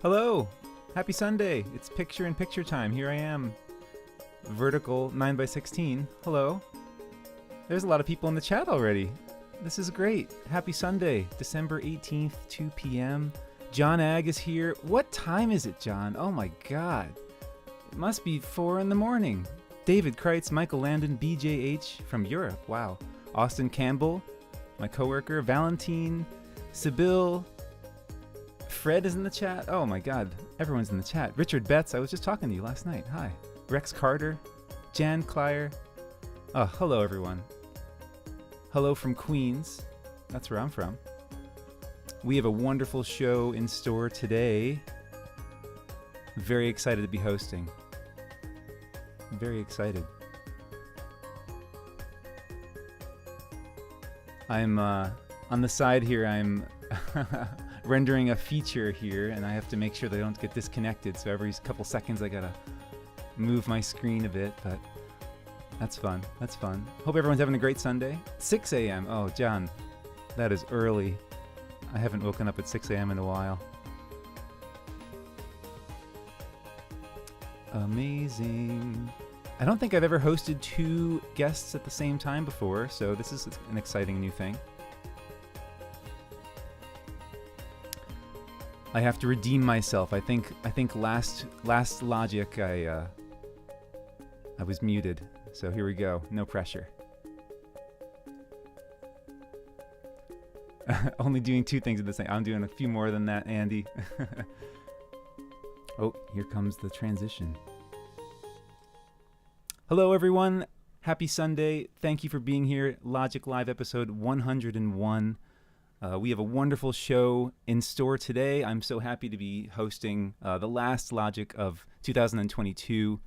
Hello! Happy Sunday! It's picture-in-picture time. Here I am. Vertical 9x16. Hello. There's a lot of people in the chat already. This is great. Happy Sunday, December 18th, 2 p.m. John Ag is here. What time is it, John? Oh my god. It must be 4 in the morning. David Kreitz, Michael Landon, BJH from Europe. Wow. Austin Campbell, my coworker. Valentine, Sibyl. Fred is in the chat. Oh my god. Everyone's in the chat. Richard Betts, I was just talking to you last night. Hi. Rex Carter. Jan Klyer. Oh, hello everyone. Hello from Queens. That's where I'm from. We have a wonderful show in store today. Very excited to be hosting. Very excited. I'm on the side here, I'm rendering a feature here, and I have to make sure they don't get disconnected, so every couple seconds I gotta move my screen a bit, but that's fun. That's fun. Hope everyone's having a great Sunday. 6 a.m. Oh, John, that is early. I haven't woken up at 6 a.m. in a while. Amazing. I don't think I've ever hosted 2 guests at the same time before, so this is an exciting new thing. I have to redeem myself. I think last Logic I was muted. So here we go. No pressure. Only doing 2 things at the same. I'm doing a few more than that, Andy. Oh, here comes the transition. Hello, everyone. Happy Sunday. Thank you for being here. Logic Live episode 101. We have a wonderful show in store today. I'm so happy to be hosting the last Logic of 2022.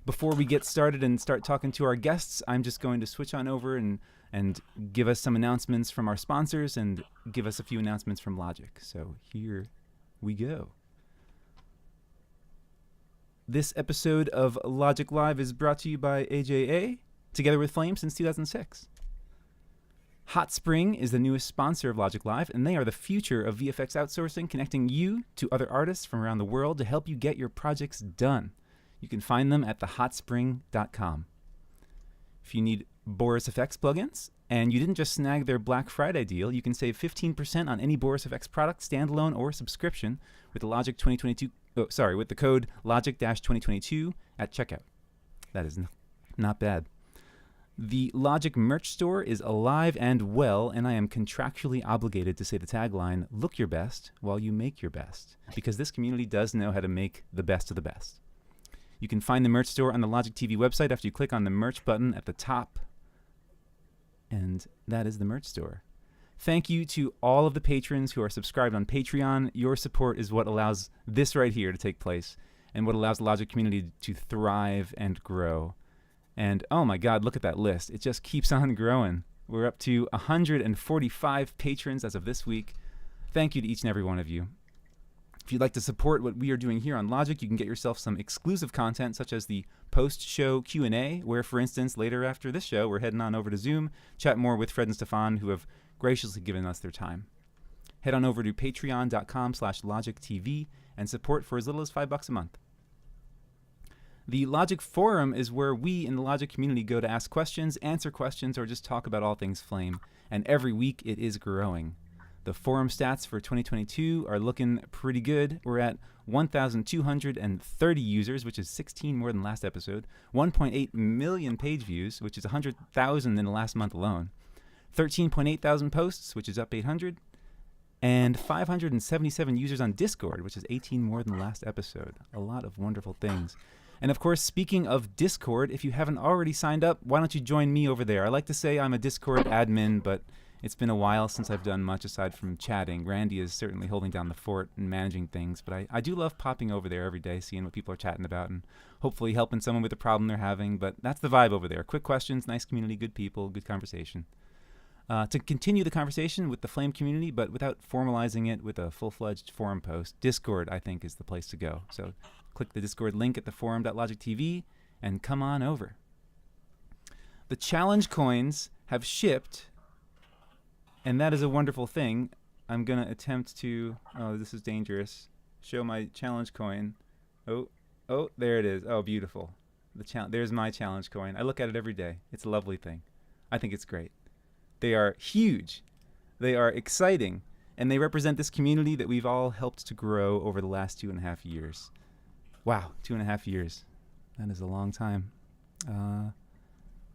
Before we get started and start talking to our guests, I'm just going to switch on over and give us some announcements from our sponsors and give us a few announcements from Logic. So here we go. This episode of Logic Live is brought to you by AJA, together with Flame since 2006. Hot Spring is the newest sponsor of Logic Live, and they are the future of VFX outsourcing, connecting you to other artists from around the world to help you get your projects done. You can find them at thehotspring.com. If you need Boris FX plugins, and you didn't just snag their Black Friday deal, you can save 15% on any Boris FX product, standalone or subscription, with the with the code Logic-2022 at checkout. That is not bad. The Logic merch store is alive and well, and I am contractually obligated to say the tagline, "Look your best while you make your best," because this community does know how to make the best of the best. You can find the merch store on the Logic TV website after you click on the merch button at the top. And that is the merch store. Thank you to all of the patrons who are subscribed on Patreon. Your support is what allows this right here to take place and what allows the Logic community to thrive and grow. And oh my God, look at that list. It just keeps on growing. We're up to 145 patrons as of this week. Thank you to each and every one of you. If you'd like to support what we are doing here on Logic, you can get yourself some exclusive content, such as the post-show Q&A, where, for instance, later after this show, we're heading on over to Zoom, chat more with Fred and Stephane, who have graciously given us their time. Head on over to patreon.com/LogicTV and support for as little as $5 a month. The Logic Forum is where we in the Logic community go to ask questions, answer questions, or just talk about all things Flame. And every week it is growing. The forum stats for 2022 are looking pretty good. We're at 1,230 users, which is 16 more than last episode, 1.8 million page views, which is 100,000 in the last month alone, 13.8 thousand posts, which is up 800, and 577 users on Discord, which is 18 more than last episode. A lot of wonderful things. And of course, speaking of Discord, if you haven't already signed up, why don't you join me over there? I like to say I'm a Discord admin, but it's been a while since I've done much aside from chatting. Randy is certainly holding down the fort and managing things, but I do love popping over there every day, seeing what people are chatting about, and hopefully helping someone with a problem they're having. But that's the vibe over there. Quick questions, nice community, good people, good conversation. To continue the conversation with the Flame community, but without formalizing it with a full-fledged forum post, Discord, I think, is the place to go. So click the Discord link at the forum.logictv and come on over. The challenge coins have shipped, and that is a wonderful thing. I'm going to attempt to, oh, this is dangerous, show my challenge coin. Oh, there it is. Oh, beautiful. There's my challenge coin. I look at it every day. It's a lovely thing. I think it's great. They are huge. They are exciting. And they represent this community that we've all helped to grow over the last 2.5 years. Wow, 2.5 years. That is a long time.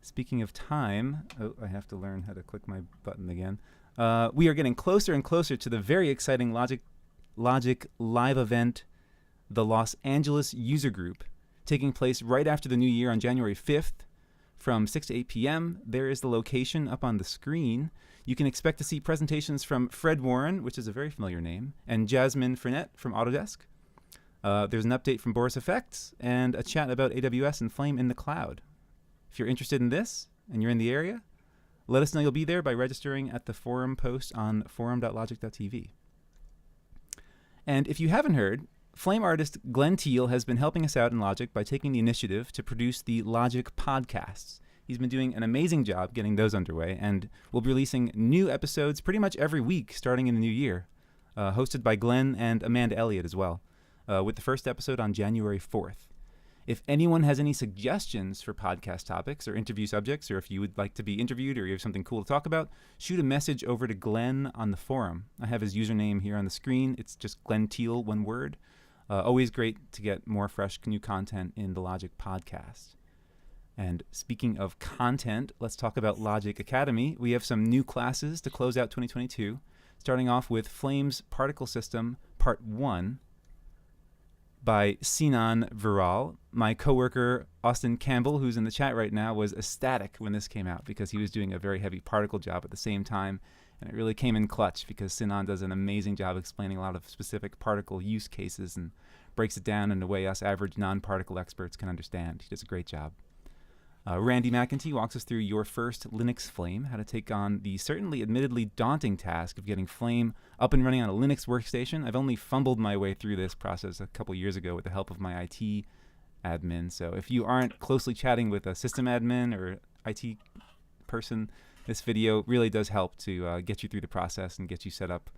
Speaking of time, I have to learn how to click my button again. We are getting closer and closer to the very exciting Logik live event, the Los Angeles User Group, taking place right after the new year on January 5th from 6 to 8 p.m. There is the location up on the screen. You can expect to see presentations from Fred Warren, which is a very familiar name, and Jasmine Frenette from Autodesk. There's an update from Boris Effects and a chat about AWS and Flame in the cloud. If you're interested in this and you're in the area, let us know you'll be there by registering at the forum post on forum.logik.tv. And if you haven't heard, Flame artist Glenn Teal has been helping us out in Logik by taking the initiative to produce the Logik podcasts. He's been doing an amazing job getting those underway, and we'll be releasing new episodes pretty much every week starting in the new year, hosted by Glenn and Amanda Elliott as well, with the first episode on January 4th. If anyone has any suggestions for podcast topics or interview subjects, or if you would like to be interviewed or you have something cool to talk about, shoot a message over to Glenn on the forum. I have his username here on the screen. It's just Glenn Teal, one word. Always great to get more fresh new content in the Logik podcast. And speaking of content, let's talk about Logik Academy. We have some new classes to close out 2022, starting off with Flame's Particle System Part 1 by Sinan Viral. My coworker, Austin Campbell, who's in the chat right now, was ecstatic when this came out because he was doing a very heavy particle job at the same time. And it really came in clutch because Sinan does an amazing job explaining a lot of specific particle use cases and breaks it down in a way us average non-particle experts can understand. He does a great job. Randy McEntee walks us through Your First Linux Flame, how to take on the certainly admittedly daunting task of getting Flame up and running on a Linux workstation. I've only fumbled my way through this process a couple years ago with the help of my IT admin. So if you aren't closely chatting with a system admin or IT person, this video really does help to get you through the process and get you set up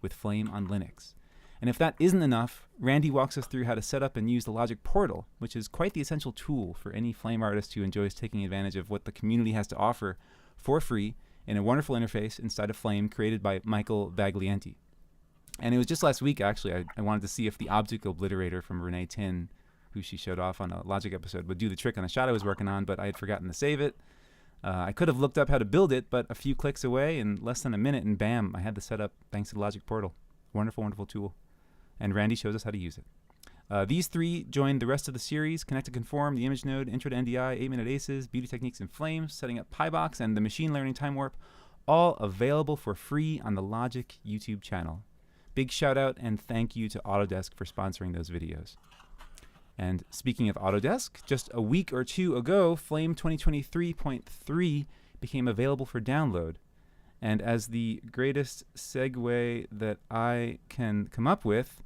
with Flame on Linux. And if that isn't enough, Randy walks us through how to set up and use the Logik portal, which is quite the essential tool for any Flame artist who enjoys taking advantage of what the community has to offer for free in a wonderful interface inside of Flame created by Michael Vaglienti. And it was just last week, actually, I wanted to see if the object obliterator from Renee Tin, who she showed off on a Logik episode, would do the trick on a shot I was working on, but I had forgotten to save it. I could have looked up how to build it, but a few clicks away in less than a minute, and bam, I had the setup thanks to the Logik portal. Wonderful, wonderful tool. And Randy shows us how to use it. These three joined the rest of the series: Connect to Conform, the Image Node, Intro to NDI, 8-Minute Aces, Beauty Techniques in Flames, Setting Up PyBox, and the Machine Learning Time Warp, all available for free on the Logik YouTube channel. Big shout out and thank you to Autodesk for sponsoring those videos. And speaking of Autodesk, just a week or two ago, Flame 2023.3 became available for download. And as the greatest segue that I can come up with,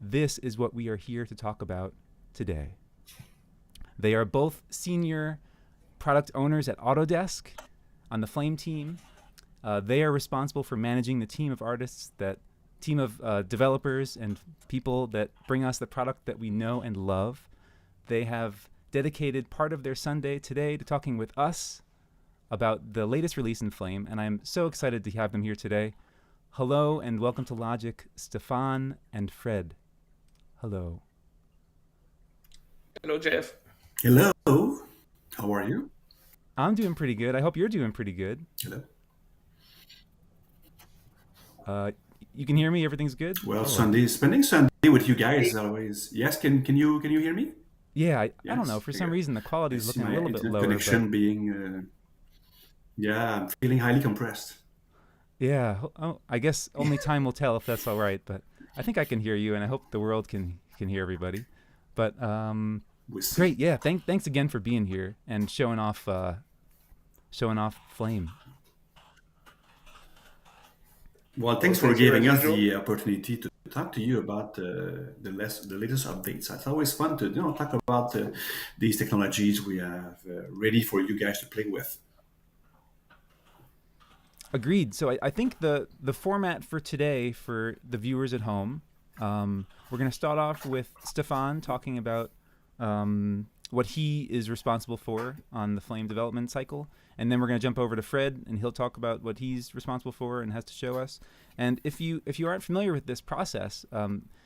this is what we are here to talk about today. They are both senior product owners at Autodesk on the Flame team. They are responsible for managing the team of artists, team of developers and people that bring us the product that we know and love. They have dedicated part of their Sunday today to talking with us about the latest release in Flame, and I'm so excited to have them here today. Hello and welcome to Logik, Stephane and Fred. Hello. Hello, Jeff. Hello. How are you? I'm doing pretty good. I hope you're doing pretty good. Hello. You can hear me? Everything's good? Well, spending Sunday with you guys is always. Yes, can you hear me? Yeah, I Yes, don't know. For some reason, the quality is looking a little bit lower. Connection But being. I'm feeling highly compressed. yeah, I guess only time will tell if that's all right. But I think I can hear you, and I hope the world can hear everybody. But great, yeah. Thanks again for being here and showing off Flame. Well, thanks for giving us the opportunity to talk to you about the latest updates. It's always fun to talk about these technologies we have ready for you guys to play with. Agreed. So I think the format for today for the viewers at home, we're going to start off with Stephane talking about what he is responsible for on the Flame development cycle. And then we're going to jump over to Fred, and he'll talk about what he's responsible for and has to show us. And if you aren't familiar with this process,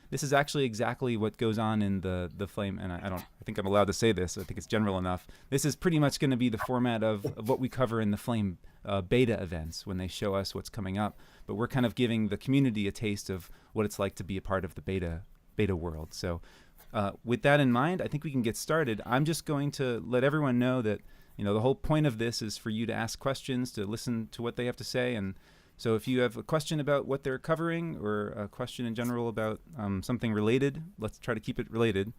this is actually exactly what goes on in the Flame. And I think I'm allowed to say this. I think it's general enough. This is pretty much going to be the format of what we cover in the Flame beta events when they show us what's coming up. But we're kind of giving the community a taste of what it's like to be a part of the beta world. So with that in mind, I think we can get started. I'm just going to let everyone know that the whole point of this is for you to ask questions, to listen to what they have to say. And so if you have a question about what they're covering or a question in general about something related, let's try to keep it related.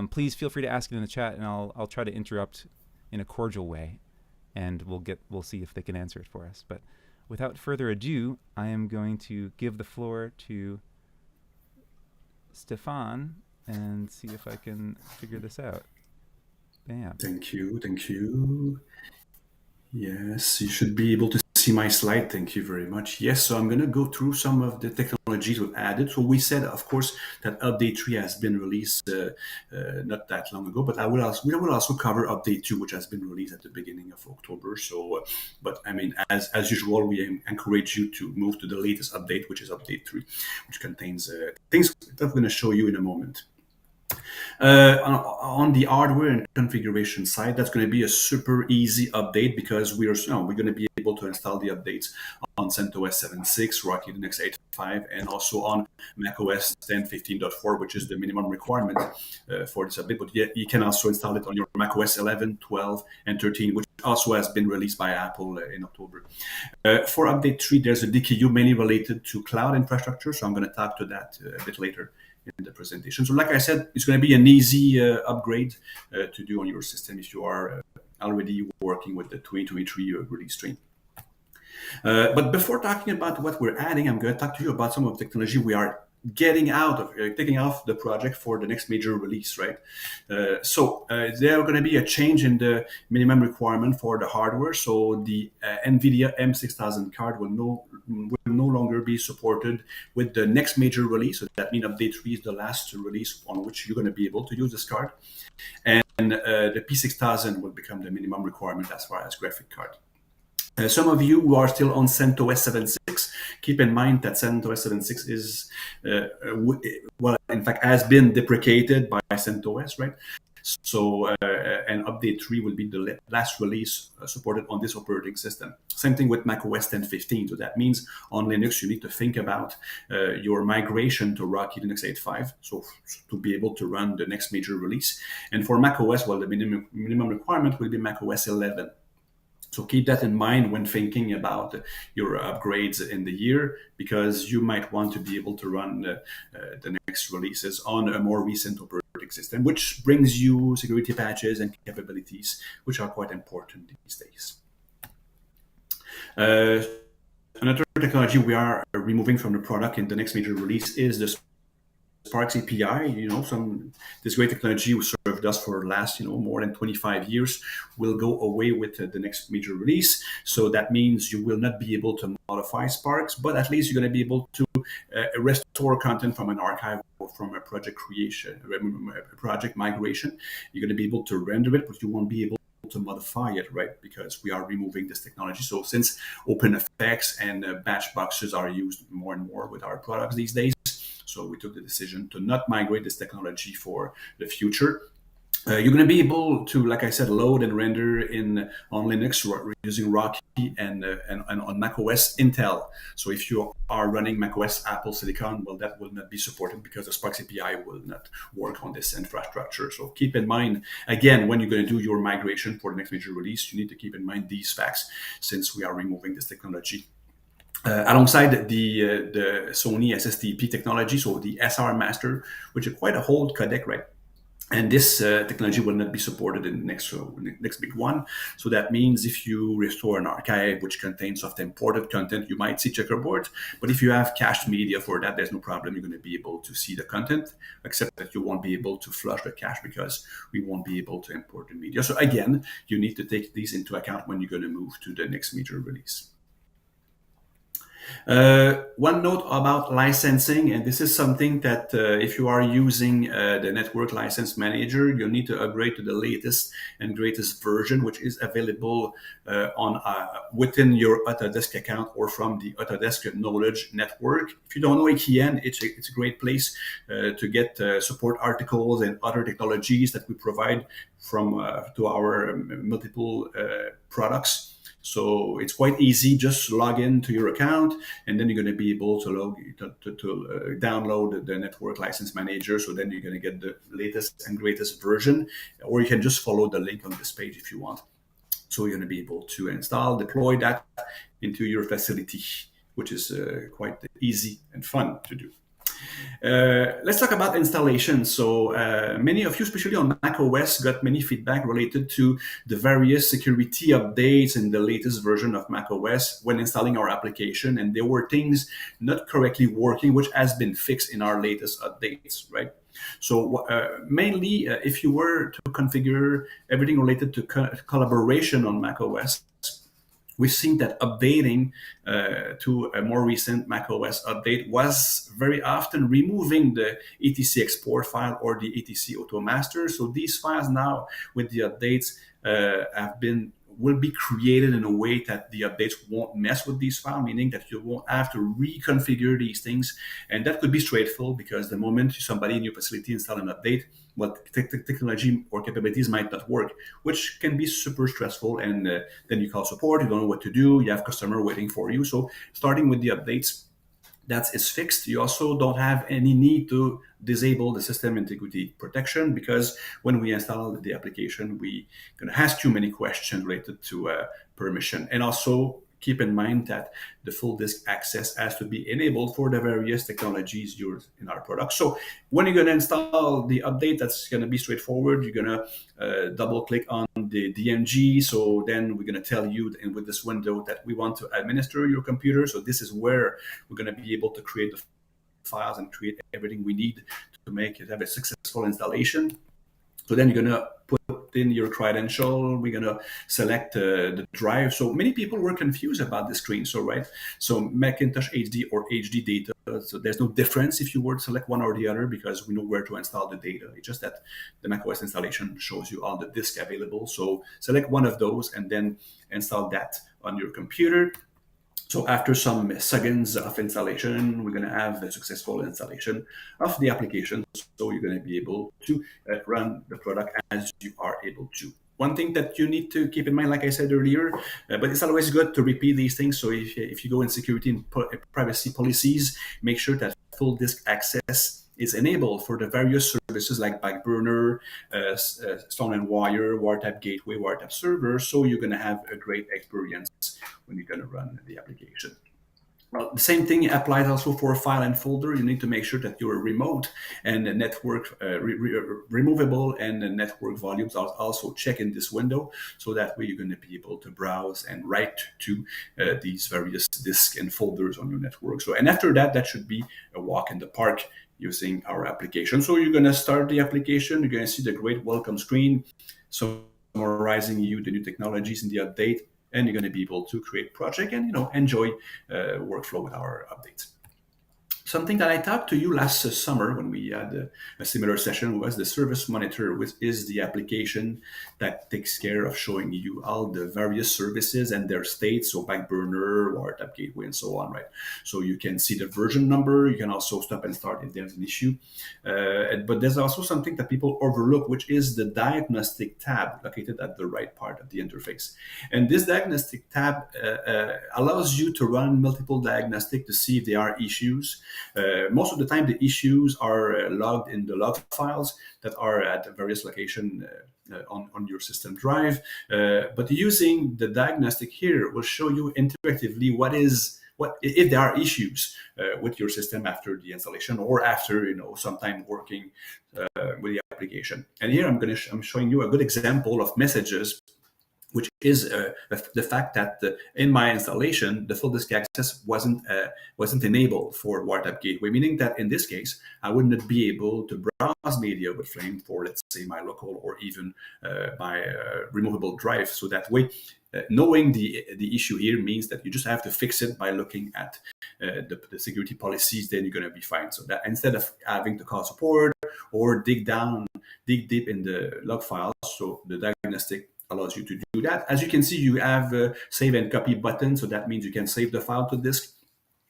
Please feel free to ask it in the chat, and I'll try to interrupt in a cordial way, and we'll see if they can answer it for us. But without further ado, I am going to give the floor to Stephane and see if I can figure this out. Bam. Thank you. Yes, you should be able to see my slide. Thank you very much. Yes, so I'm going to go through some of the technologies we've added. So we said, of course, that Update 3 has been released not that long ago, but we will also cover Update 2, which has been released at the beginning of October. So, but I mean, as usual, we encourage you to move to the latest update, which is Update 3, which contains things that I'm going to show you in a moment. On the hardware and configuration side, that's going to be a super easy update because we're going to be able to install the updates on CentOS 7.6, Rocky Linux 8.5, and also on macOS 10.15.4, which is the minimum requirement for this update. But you can also install it on your macOS 11, 12, and 13, which also has been released by Apple in October. For Update 3, there's a DKU mainly related to cloud infrastructure, so I'm going to talk to that a bit later in the presentation. So like I said, it's going to be an easy upgrade to do on your system if you are already working with the 2023 release train. But before talking about what we're adding, I'm going to talk to you about some of the technology we are taking off the project for the next major release, right? So there are going to be a change in the minimum requirement for the hardware. So the NVIDIA M6000 card will no longer be supported with the next major release. So that means Update 3 is the last release on which you're going to be able to use this card. And the P6000 will become the minimum requirement as far as graphic card. Some of you who are still on CentOS 7.6, keep in mind that CentOS 7.6 is, in fact, has been deprecated by CentOS, right? So, and Update 3 will be the last release supported on this operating system. Same thing with macOS 10.15. So that means on Linux, you need to think about your migration to Rocky Linux 8.5, so to be able to run the next major release. And for macOS, well, the minimum requirement will be macOS 11. So keep that in mind when thinking about your upgrades in the year, because you might want to be able to run the next releases on a more recent operating system, which brings you security patches and capabilities, which are quite important these days. Another technology we are removing from the product in the next major release is the Sparks API. This great technology who served us for the last more than 25 years will go away with the next major release. So that means you will not be able to modify Sparks, but at least you're going to be able to restore content from an archive or from a project creation, a project migration. You're going to be able to render it, but you won't be able to modify it, right? Because we are removing this technology. So since OpenFX and batch boxes are used more and more with our products these days, so we took the decision to not migrate this technology for the future. You're going to be able to, like I said, load and render on Linux using Rocky and on macOS Intel. So if you are running macOS Apple Silicon, well, that will not be supported because the Sparks API will not work on this infrastructure. So keep in mind, again, when you're going to do your migration for the next major release, you need to keep in mind these facts since we are removing this technology. Alongside the Sony SSTP technology, so the SR Master, which is quite a old codec, right? And this technology will not be supported in the next big one. So that means if you restore an archive which contains of the imported content, you might see checkerboard. But if you have cached media for that, there's no problem. You're going to be able to see the content, except that you won't be able to flush the cache because we won't be able to import the media. So again, you need to take these into account when you're going to move to the next major release. One note about licensing, and this is something that if you are using the network license manager, you need to upgrade to the latest and greatest version, which is available on within your Autodesk account or from the Autodesk Knowledge Network. If you don't know AKN, it's a great place to get support articles and other technologies that we provide from to our multiple products. So it's quite easy. Just log into your account, and then you're going to be able to download the network license manager. So then you're going to get the latest and greatest version, or you can just follow the link on this page if you want. So you're going to be able to install, deploy that into your facility, which is quite easy and fun to do. Let's talk about installation. So many of you, especially on macOS, got many feedback related to the various security updates in the latest version of macOS when installing our application. And there were things not correctly working, which has been fixed in our latest updates, right? So mainly, if you were to configure everything related to collaboration on macOS, we've seen that updating to a more recent macOS update was very often removing the etc export file or the etc automaster. So these files now, with the updates, will be created in a way that the updates won't mess with these files, meaning that you won't have to reconfigure these things. And that could be straightforward, because the moment somebody in your facility install an update, well, technology or capabilities might not work, which can be super stressful. And then you call support, you don't know what to do, you have customer waiting for you. So starting with the updates, that is fixed. You also don't have any need to disable the system integrity protection, because when we install the application, we're going to ask too many questions related to permission. And also keep in mind that the full disk access has to be enabled for the various technologies used in our product. So when you're going to install the update, that's going to be straightforward. You're going to double click on the DMG. So then we're going to tell you with this window that we want to administer your computer. So this is where we're going to be able to create the files and create everything we need to make it have a successful installation. So then you're going to put in your credential. We're going to select the drive. So many people were confused about the screen. So, right. So Macintosh HD or HD data. So there's no difference if you were to select one or the other, because we know where to install the data. It's just that the macOS installation shows you all the disk available. So select one of those and then install that on your computer. So after some seconds of installation, we're going to have a successful installation of the application. So you're going to be able to run the product as you are able to. One thing that you need to keep in mind, like I said earlier, but it's always good to repeat these things. So if you go in security and privacy policies, make sure that full disk access is enabled for the various services like Backburner, Stone and Wire, Wiretap Gateway, Wiretap Server. So you're going to have a great experience when you're going to run the application. Well, the same thing applies also for file and folder. You need to make sure that you're remote and the network removable, and the network volumes are also checked in this window. So that way you're going to be able to browse and write to these various disks and folders on your network. So, and after that, that should be a walk in the park using our application. So you're going to start the application. You're going to see the great welcome screen summarizing you the new technologies in the update, and you're going to be able to create project and enjoy workflow with our updates. Something that I talked to you last summer when we had a similar session was the Service Monitor, which is the application that takes care of showing you all the various services and their states, so Backburner, Wiretap Gateway, and so on, right? So you can see the version number. You can also stop and start if there's an issue. But there's also something that people overlook, which is the Diagnostic tab located at the right part of the interface. And this Diagnostic tab allows you to run multiple diagnostics to see if there are issues. Most of the time, the issues are logged in the log files that are at various locations on your system drive. But using the diagnostic here will show you interactively what if there are issues with your system after the installation or after some time working with the application. And here I'm showing you a good example of messages which is the fact that in my installation, the full disk access wasn't enabled for WireTap Gateway, meaning that in this case, I would not be able to browse media with Flame for, let's say, my local or even my removable drive. So that way, knowing the issue here means that you just have to fix it by looking at the security policies, then you're going to be fine. So that instead of having to call support or dig deep in the log files, so the diagnostic allows you to do that. As you can see, you have a save and copy button, so that means you can save the file to disk,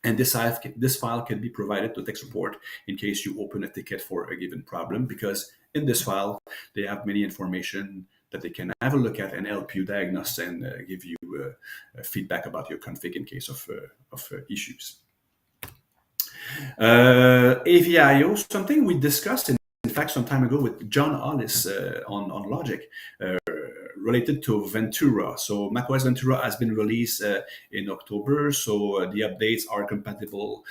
and this file can be provided to tech support in case you open a ticket for a given problem, because in this file they have many information that they can have a look at and help you diagnose and give you feedback about your config in case of issues. AVIO, something we discussed in fact some time ago with John Hollis on Logik, related to Ventura. So macOS Ventura has been released in October, so the updates are compatible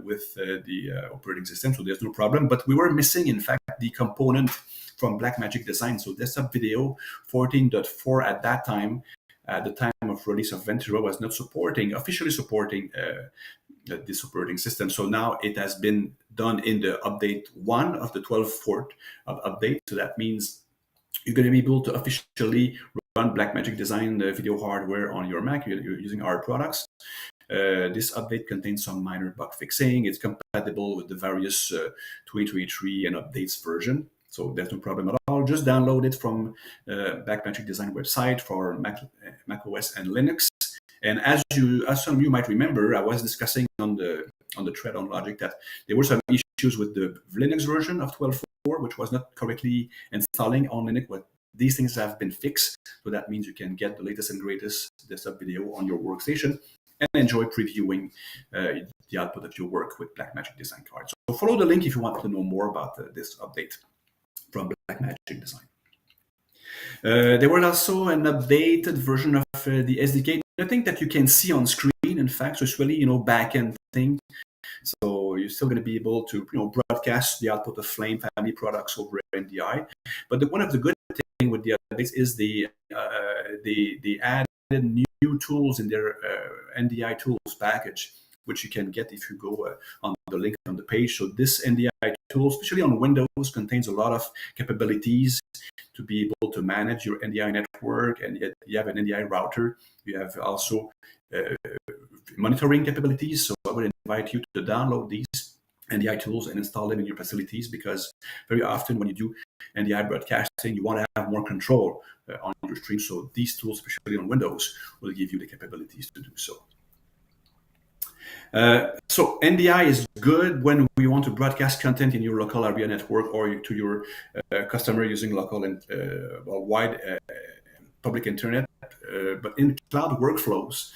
with the operating system, so there's no problem. But we were missing, in fact, the component from Blackmagic Design. So Desktop Video 14.4 at that time, at the time of release of Ventura, was not officially supporting this operating system. So now it has been done in the update 1 of the 12.4 update. So that means you're going to be able to officially run Blackmagic Design video hardware on your Mac. You're using our products. This update contains some minor bug fixing. It's compatible with the various 2023 and updates version. So there's no problem at all. Just download it from Blackmagic Design website for Mac OS and Linux. And as some of you might remember, I was discussing on the thread on Logik that there were some issues with the Linux version of 12.4, which was not correctly installing on Linux. But these things have been fixed, so that means you can get the latest and greatest desktop video on your workstation and enjoy previewing the output of your work with Blackmagic Design cards. So follow the link if you want to know more about this update from Blackmagic Design. There was also an updated version of the SDK. Nothing that you can see on screen, in fact, so it's really, back-end thing. So you're still going to be able to, broadcast the output of Flame family products over NDI. But one of the good things with the updates is they added new tools in their NDI tools package, which you can get if you go on the link on the page. So this NDI tool, especially on Windows, contains a lot of capabilities to be able to manage your NDI network, and yet you have an NDI router. You have also monitoring capabilities. So I would invite you to download these NDI tools and install them in your facilities, because very often when you do NDI broadcasting, you want to have more control on your stream. So these tools, especially on Windows, will give you the capabilities to do so. So NDI is good when we want to broadcast content in your local area network or to your customer using local and wide public internet. But in cloud workflows,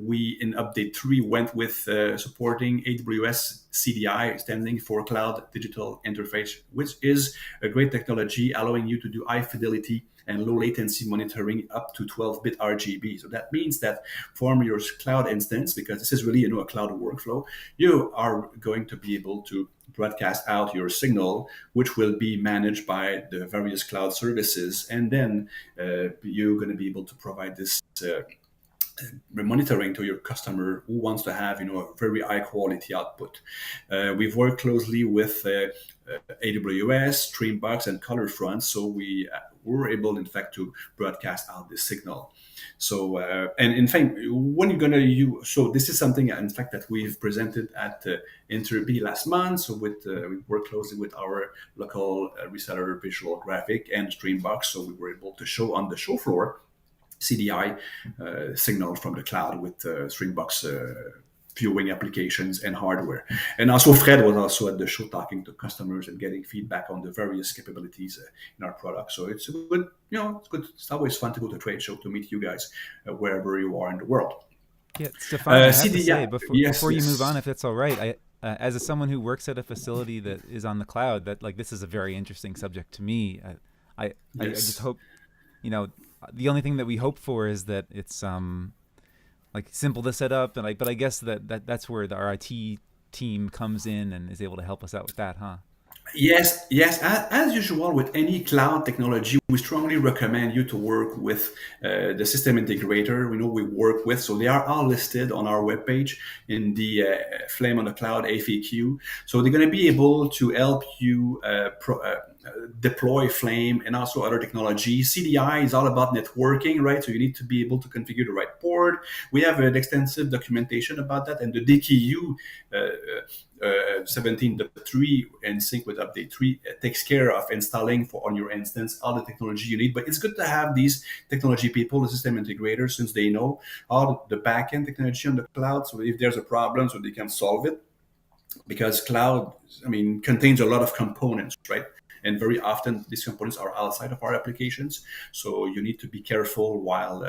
we in update 3 went with supporting AWS CDI, standing for Cloud Digital Interface, which is a great technology allowing you to do high fidelity and low latency monitoring up to 12-bit RGB. So that means that from your cloud instance, because this is really a cloud workflow, you are going to be able to broadcast out your signal, which will be managed by the various cloud services, and then you're going to be able to provide this monitoring to your customer who wants to have a very high quality output. We've worked closely with AWS, Streambox, and ColorFront, so we were able, in fact, to broadcast out this signal. So, and in fact, when you're going to use, so this is something, in fact, that we've presented at Interb last month. So we worked closely with our local reseller Visual Graphic and Streambox, so we were able to show on the show floor CDI signal from the cloud with Streambox viewing applications and hardware. And also Fred was also at the show talking to customers and getting feedback on the various capabilities in our product. So it's a good, it's good. It's always fun to go to a trade show to meet you guys wherever you are in the world. Yeah, Stephane, I have to say, before you move on, if that's all right, as someone who works at a facility that is on the cloud, that this is a very interesting subject to me. I just hope, the only thing that we hope for is that it's simple to set up, and but I guess that's where our IT team comes in and is able to help us out with that, huh? Yes. As usual with any cloud technology, we strongly recommend you to work with the system integrator. We know we work with, so they are all listed on our webpage in the Flame on the Cloud FAQ. So they're going to be able to help you deploy Flame and also other technology. CDI is all about networking, right? So you need to be able to configure the right port. We have an extensive documentation about that, and the DKU 17.3 in sync with update 3 takes care of installing for on your instance all the technology you need. But it's good to have these technology people, the system integrators, since they know all the backend technology on the cloud. So if there's a problem, so they can solve it, because cloud, I mean, contains a lot of components, right? And very often these components are outside of our applications. So you need to be careful while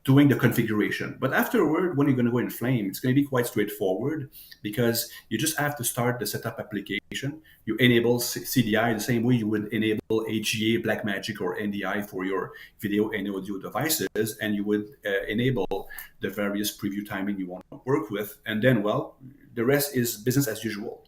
doing the configuration. But afterward, when you're going to go in Flame, it's going to be quite straightforward, because you just have to start the setup application. You enable CDI the same way you would enable AGA, Blackmagic, or NDI for your video and audio devices, and you would enable the various preview timing you want to work with. And then, well, the rest is business as usual.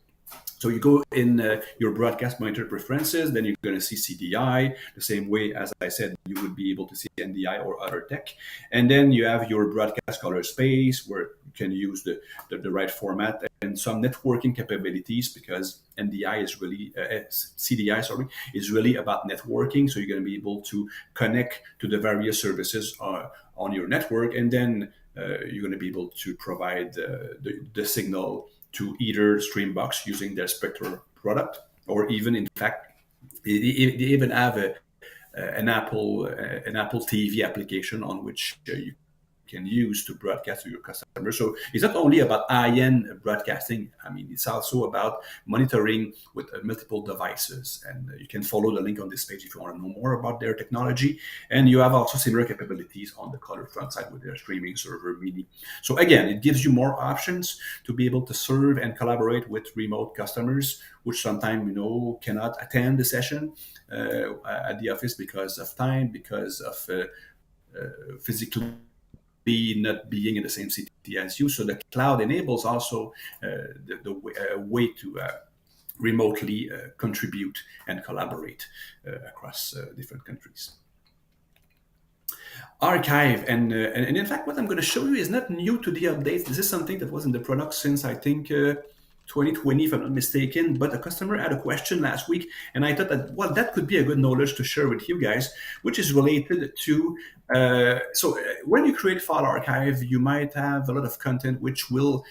So you go in your broadcast monitor preferences, then you're going to see CDI the same way as I said you would be able to see NDI or other tech. And then you have your broadcast color space where you can use the right format and some networking capabilities, because NDI is really CDI, sorry, is really about networking. So you're going to be able to connect to the various services on your network, and then you're going to be able to provide the signal to either Streambox using their Spectre product, or even, in fact, they even have an Apple TV application on which you can use to broadcast to your customers. So it's not only about high-end broadcasting. I mean, it's also about monitoring with multiple devices. And you can follow the link on this page if you want to know more about their technology. And you have also similar capabilities on the color front side with their streaming server Mini. So again, it gives you more options to be able to serve and collaborate with remote customers, which sometimes, cannot attend the session at the office because of time, because of physically not being in the same city as you. So the cloud enables also the way to remotely contribute and collaborate across different countries. Archive, and in fact, what I'm going to show you is not new to the updates. This is something that was in the product since, I think, 2020, if I'm not mistaken. But a customer had a question last week, and I thought that, well, that could be a good knowledge to share with you guys, which is related to when you create file archive, you might have a lot of content which will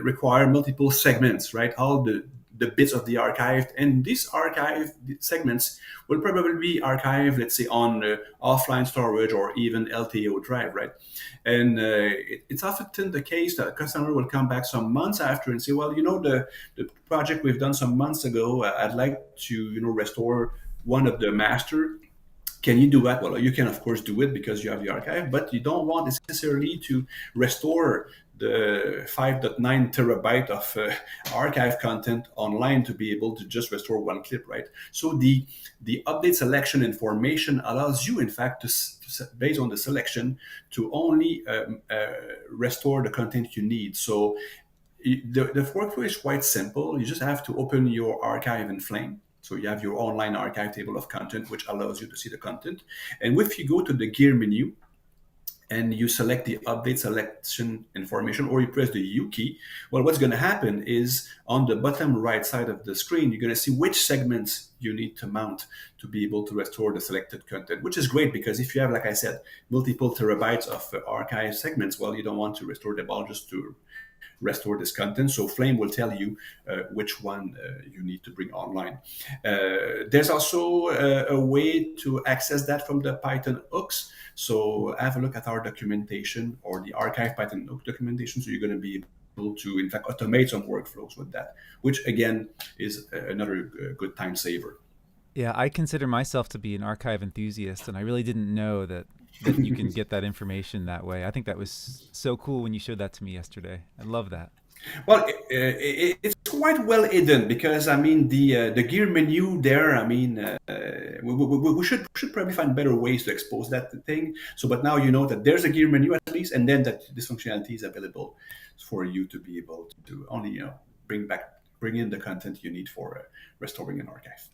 require multiple segments, right? All the bits of the archive, and these archive segments will probably be archived, let's say, on offline storage or even LTO drive, right? And it's often the case that a customer will come back some months after and say, well, the project we've done some months ago, I'd like to, restore one of the master. Can you do that? Well, you can, of course, do it because you have the archive, but you don't want necessarily to restore the 5.9 terabyte of archive content online to be able to just restore one clip, right? So the update selection information allows you, in fact, to based on the selection, to only restore the content you need. So the workflow is quite simple. You just have to open your archive in Flame. So you have your online archive table of content, which allows you to see the content. And if you go to the gear menu and you select the update selection information, or you press the U key, well, what's going to happen is on the bottom right side of the screen, you're going to see which segments you need to mount to be able to restore the selected content, which is great because if you have, like I said, multiple terabytes of archive segments, well, you don't want to restore them all just to restore this content. So Flame will tell you which one you need to bring online. There's also a way to access that from the Python hooks. So have a look at our documentation or the archive Python hook documentation. So you're going to be able to, in fact, automate some workflows with that, which again is another good time saver. Yeah, I consider myself to be an archive enthusiast, and I really didn't know that you can get that information that way. I think that was so cool when you showed that to me yesterday. I love that. Well, it's quite well hidden because I mean the gear menu there. I mean, we should probably find better ways to expose that thing. So, but now you know that there's a gear menu at least, and then that this functionality is available for you to be able to only bring back bring in the content you need for restoring an archive.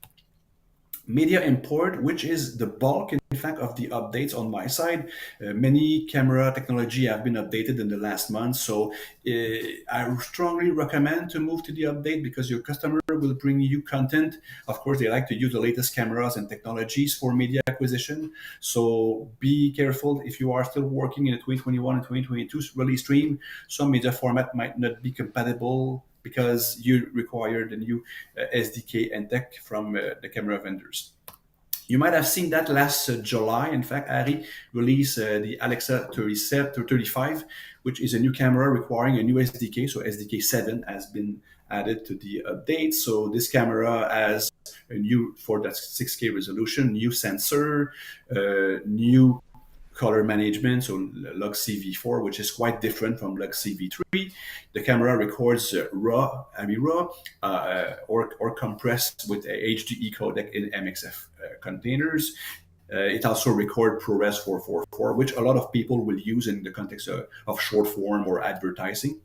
Media import, which is the bulk, in fact, of the updates on my side. Many camera technology have been updated in the last month, so I strongly recommend to move to the update because your customer will bring you content. Of course, they like to use the latest cameras and technologies for media acquisition, so be careful if you are still working in a 2021 and 2022 release stream. Some media format might not be compatible because you require the new SDK and tech from the camera vendors. You might have seen that last July. In fact, ARRI released the Alexa 35, which is a new camera requiring a new SDK. So SDK 7 has been added to the update. So this camera has a new 4.6K resolution, new sensor, new color management, so Logik V4, which is quite different from Logik V3. The camera records RAW, ARRI RAW, or compressed with a HDE codec in MXF containers. It also records ProRes 444, which a lot of people will use in the context of short form or advertising.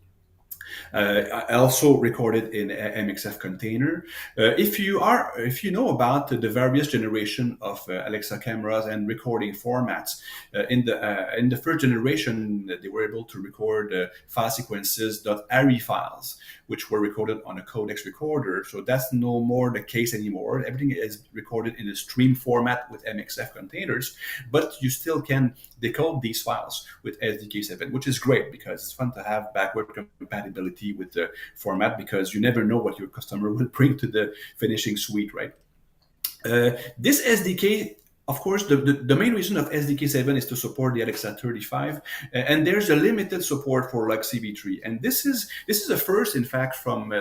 I also recorded in MXF container. If you know about the various generation of Alexa cameras and recording formats, in the first generation, they were able to record file sequences .ARRI files, which were recorded on a codex recorder. So that's no more the case anymore. Everything is recorded in a stream format with MXF containers, but you still can decode these files with SDK 7, which is great because it's fun to have backward compatibility with the format because you never know what your customer will bring to the finishing suite, right? This SDK, of course, the main reason of SDK 7 is to support the Alexa 35, and there's a limited support for Logik V3. And this is a first, in fact, from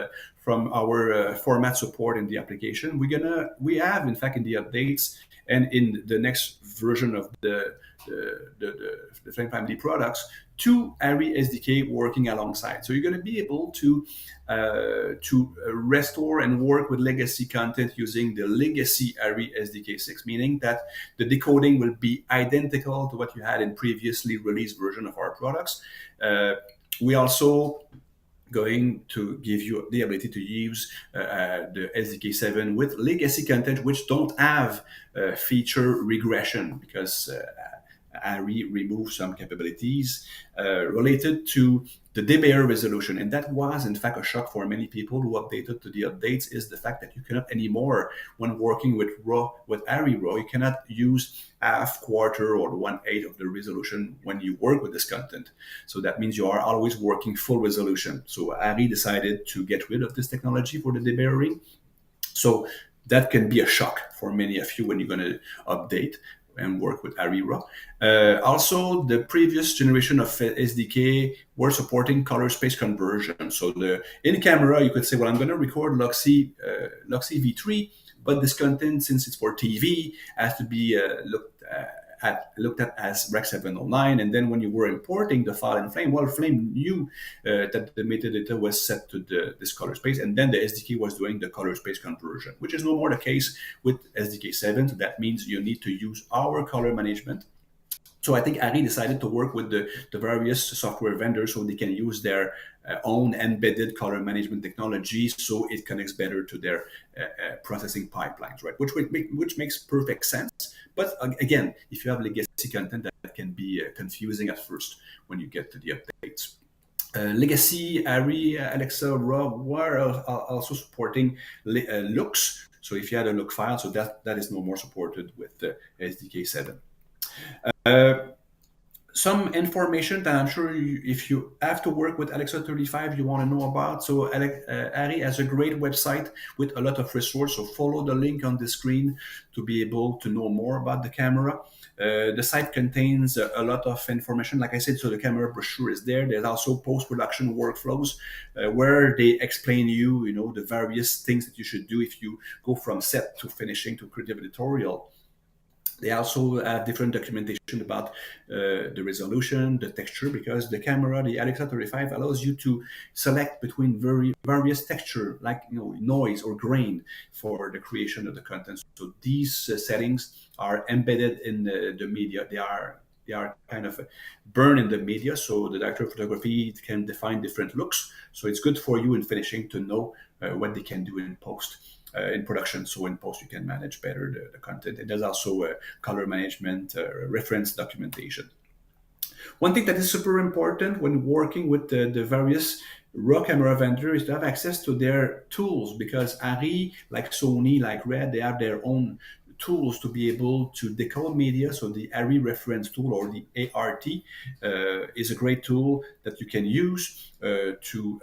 our format support in the application. We have, in fact, in the updates and in the next version of the Flame family products, two ARRI SDK working alongside. So you're going to be able to restore and work with legacy content using the legacy ARRI SDK 6, meaning that the decoding will be identical to what you had in previously released version of our products. We also going to give you the ability to use the SDK 7 with legacy content which don't have feature regression because ARRI removed some capabilities related to the debare resolution. And that was, in fact, a shock for many people who updated to the updates is the fact that you cannot anymore, when working with ARRI RAW, you cannot use half, quarter, or 1/8 of the resolution when you work with this content. So that means you are always working full resolution. So ARRI decided to get rid of this technology for the debarring. So that can be a shock for many of you when you're going to update and work with ARRI RAW. Also, the previous generation of SDK were supporting color space conversion. So in camera, you could say, well, I'm going to record Logik V3, but this content, since it's for TV, has to be looked at as Rec 709. And then when you were importing the file in Flame, well, Flame knew that the metadata was set to this color space, and then the SDK was doing the color space conversion, which is no more the case with SDK 7. So that means you need to use our color management. So I think ARRI decided to work with the various software vendors so they can use their own embedded color management technology so it connects better to their processing pipelines, right? Which makes perfect sense. But again, if you have legacy content, that can be confusing at first when you get to the updates. Legacy ARRI Alexa RAW were also supporting looks. So if you had a look file, so that is no more supported with the SDK 7. Some information that I'm sure if you have to work with Alexa 35, you want to know about. So ARRI has a great website with a lot of resources. So follow the link on the screen to be able to know more about the camera. The site contains a lot of information. Like I said, so the camera brochure is there. There's also post-production workflows where they explain the various things that you should do if you go from set to finishing to creative editorial. They also have different documentation about the resolution, the texture, because the camera, the Alexa 35, allows you to select between various texture, like noise or grain, for the creation of the content. So these settings are embedded in the media. They are kind of burned in the media. So the director of photography can define different looks. So it's good for you in finishing to know what they can do in post. In production, so in post you can manage better the content. And there's also color management, reference documentation. One thing that is super important when working with the various raw camera vendors is to have access to their tools, because ARRI, like Sony, like Red, they have their own tools to be able to decode media. So the ARRI reference tool, or the ART, is a great tool that you can use to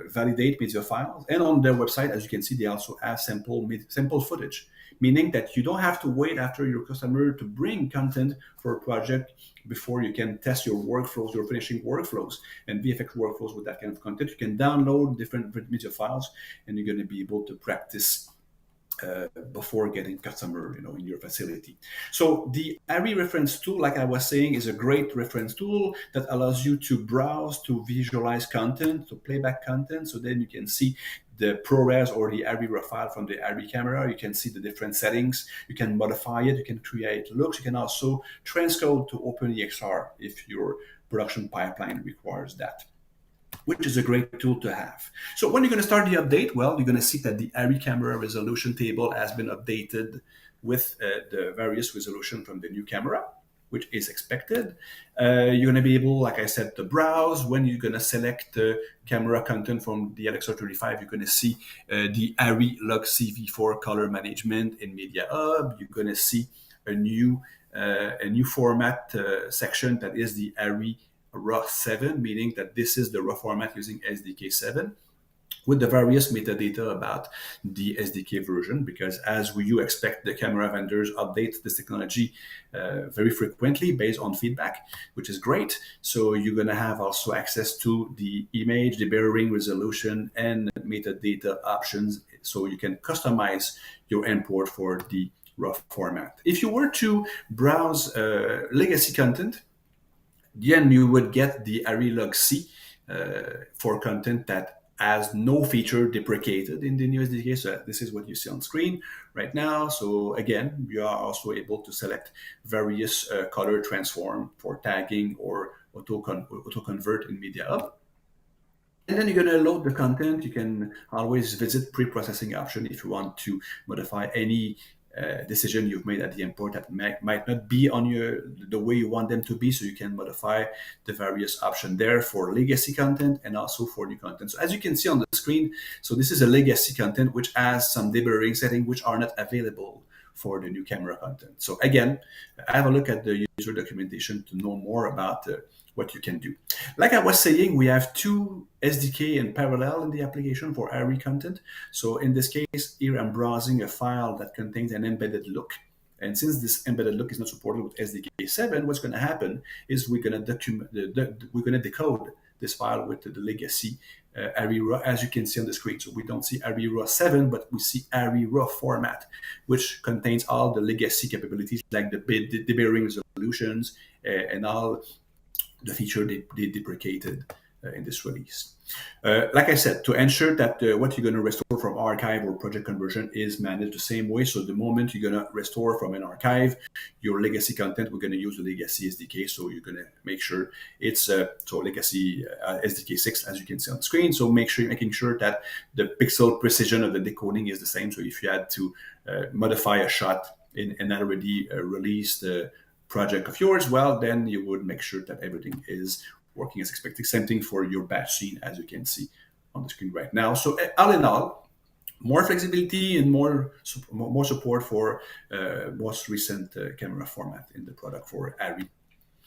validate media files. And on their website, as you can see, they also have sample footage, meaning that you don't have to wait after your customer to bring content for a project before you can test your workflows, your finishing workflows and VFX workflows with that kind of content. You can download different media files, and you're going to be able to practice before getting customer, in your facility. So the ARRI reference tool, like I was saying, is a great reference tool that allows you to browse, to visualize content, to playback content. So then you can see the ProRes or the ARRI raw file from the ARRI camera. You can see the different settings. You can modify it. You can create looks. You can also transcode to OpenEXR if your production pipeline requires that, which is a great tool to have. So when you're going to start the update, well, you're going to see that the ARRI camera resolution table has been updated with the various resolution from the new camera, which is expected. You're going to be able, like I said, to browse. When you're going to select camera content from the LXR35, you're going to see the ARRI Log CV4 color management in Media Hub. You're going to see a new format section that is the ARRI RAW 7, meaning that this is the raw format using SDK 7 with the various metadata about the SDK version, because as you expect, the camera vendors update this technology very frequently based on feedback, which is great. So you're going to have also access to the image, the mirroring resolution, and metadata options, so you can customize your import for the raw format. If you were to browse legacy content, then you would get the ARRI Log C for content that has no feature deprecated in the new SDK. So this is what you see on screen right now. So again, you are also able to select various color transform for tagging or auto convert in Media Hub. And then you're going to load the content. You can always visit pre-processing option if you want to modify any decision you've made at the import that might not be on the way you want them to be. So you can modify the various options there for legacy content and also for new content. So as you can see on the screen, so this is a legacy content which has some deburring settings which are not available for the new camera content. So again, have a look at the user documentation to know more about what you can do. Like I was saying, we have two SDK in parallel in the application for ARRI content. So in this case, here I'm browsing a file that contains an embedded look. And since this embedded look is not supported with SDK 7, what's going to happen is we're going to decode this file with the legacy ARRI RAW, as you can see on the screen. So we don't see ARRI RAW 7, but we see ARRI RAW format, which contains all the legacy capabilities like the deburring resolutions and all the feature they deprecated in this release. Like I said, to ensure that what you're going to restore from archive or project conversion is managed the same way. So the moment you're going to restore from an archive, your legacy content, we're going to use the legacy SDK. So you're going to make sure it's so legacy SDK 6, as you can see on the screen. So making sure that the pixel precision of the decoding is the same. So if you had to modify a shot in an already released project of yours, well, then you would make sure that everything is working as expected. Same thing for your batch scene, as you can see on the screen right now. So all in all, more flexibility and more support for most recent camera format in the product for ARRI.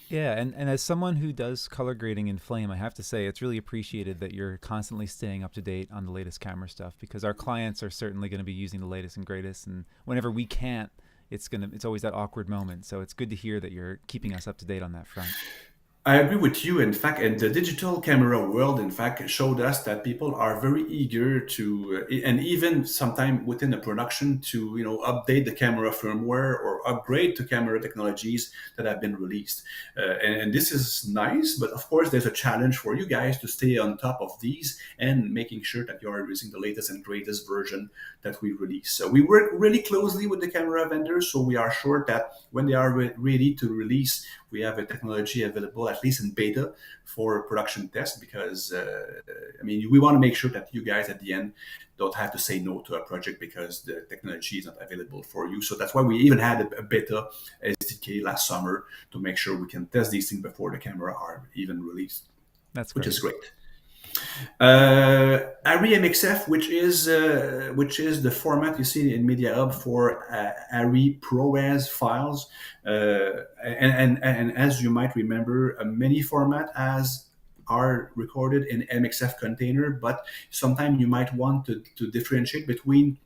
Yeah, and as someone who does color grading in Flame, I have to say it's really appreciated that you're constantly staying up to date on the latest camera stuff, because our clients are certainly going to be using the latest and greatest, and whenever we can't, it's always that awkward moment. So it's good to hear that you're keeping us up to date on that front. I agree with you. In fact, and the digital camera world, in fact, showed us that people are very eager to, and even sometime within the production, to update the camera firmware or upgrade to camera technologies that have been released. And this is nice, but of course, there's a challenge for you guys to stay on top of these and making sure that you are using the latest and greatest version that we release. So we work really closely with the camera vendors, so we are sure that when they are ready to release we have a technology available, at least in beta, for production test, because we want to make sure that you guys at the end don't have to say no to a project because the technology is not available for you. So that's why we even had a beta SDK last summer to make sure we can test these things before the camera are even released. That's great. Which is great. ARRI MXF, which is the format you see in Media Hub for ARRI ProRes files, and as you might remember, many format are recorded in MXF container, but sometimes you might want to differentiate between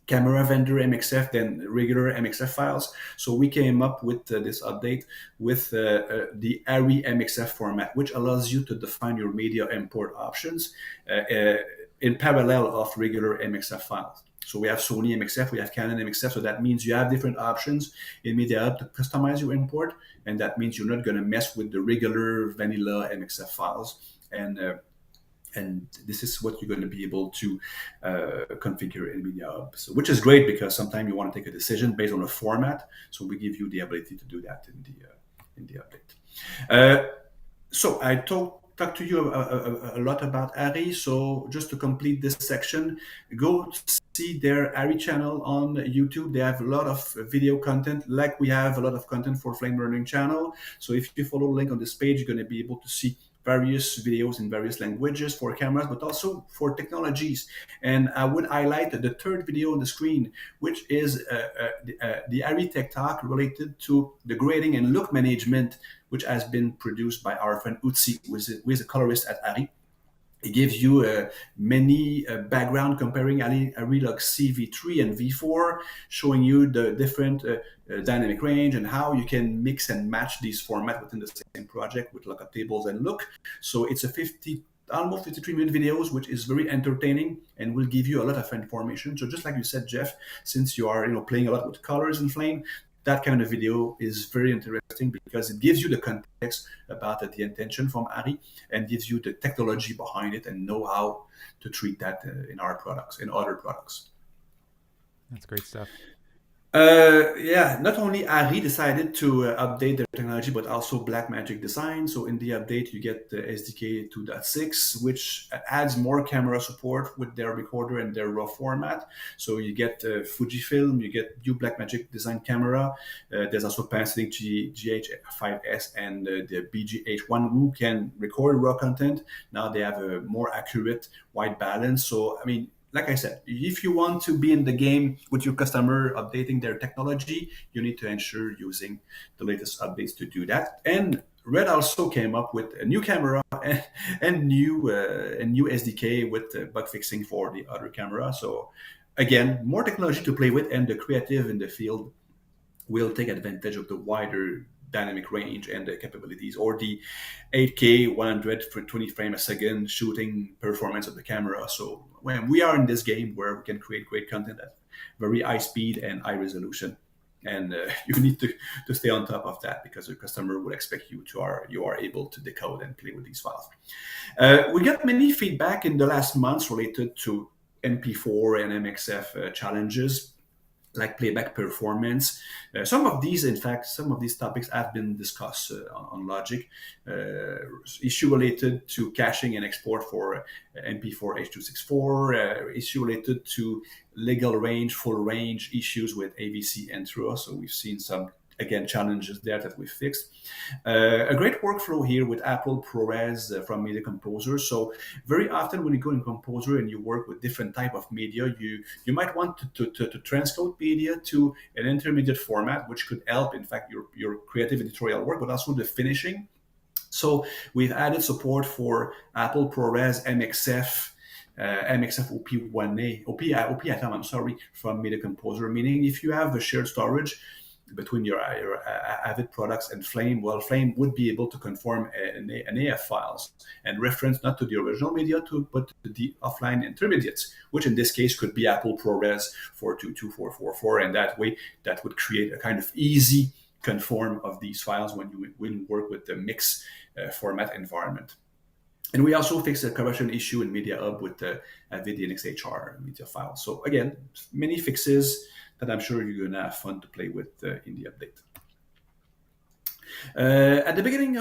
camera vendor MXF than regular MXF files. So we came up with this update with the ARRI MXF format, which allows you to define your media import options in parallel of regular MXF files. So we have Sony MXF, we have Canon MXF, so that means you have different options in Media Hub to customize your import, and that means you're not going to mess with the regular vanilla MXF files. And this is what you're going to be able to configure in Media Hub, which is great because sometimes you want to take a decision based on a format. So we give you the ability to do that in the update. So I talked to you a lot about ARRI. So just to complete this section, go see their ARRI channel on YouTube. They have a lot of video content, like we have a lot of content for Flame Learning channel. So if you follow the link on this page, you're going to be able to see various videos in various languages for cameras, but also for technologies. And I would highlight the third video on the screen, which is the ARRI Tech Talk related to the grading and look management, which has been produced by our friend Utsi, who is a colorist at ARRI. It gives you many background comparing ARRI Log C V3 and V4, showing you the different dynamic range and how you can mix and match these formats within the same project with lookup tables and look. So it's a almost 53-minute videos, which is very entertaining and will give you a lot of information. So just like you said, Jeff, since you are playing a lot with colors in Flame, that kind of video is very interesting because it gives you the context about the intention from ARRI and gives you the technology behind it and know how to treat that in our products, in other products. That's great stuff. Not only ARRI decided to update their technology, but also Blackmagic Design. So in the update, you get the SDK 2.6, which adds more camera support with their recorder and their RAW format. So you get Fujifilm, you get new Blackmagic Design camera. There's also Panasonic GH5S and the BGH1 who can record RAW content. Now they have a more accurate white balance. So, like I said, if you want to be in the game with your customer updating their technology, you need to ensure using the latest updates to do that. And Red also came up with a new camera and new SDK with bug fixing for the other camera. So again, more technology to play with, and the creative in the field will take advantage of the wider dynamic range and the capabilities, or the 8K 120 frames a second shooting performance of the camera. So when we are in this game where we can create great content at very high speed and high resolution, and you need to stay on top of that because the customer will expect you are able to decode and play with these files. We got many feedback in the last months related to MP4 and MXF challenges, like playback performance. Some of these topics have been discussed on Logik. Issue related to caching and export for MP4 H.264, issue related to legal range, full range issues with AVC and TRUA. So we've seen some, again, challenges there that we fixed. A great workflow here with Apple ProRes from Media Composer. So very often when you go in Composer and you work with different type of media, you might want to transcode media to an intermediate format, which could help, in fact, your creative editorial work, but also the finishing. So we've added support for Apple ProRes MXF, MXF OP Atom, I'm sorry, from Media Composer, meaning if you have a shared storage between your Avid products and Flame, well, Flame would be able to conform an AF files and reference not to the original media, but to the offline intermediates, which in this case could be Apple ProRes 422.444, and that way that would create a kind of easy conform of these files when you work with the mix format environment. And we also fixed a corruption issue in Media Hub with the Avid XHR media file. So again, many fixes that I'm sure you're going to have fun to play with in the update. At the beginning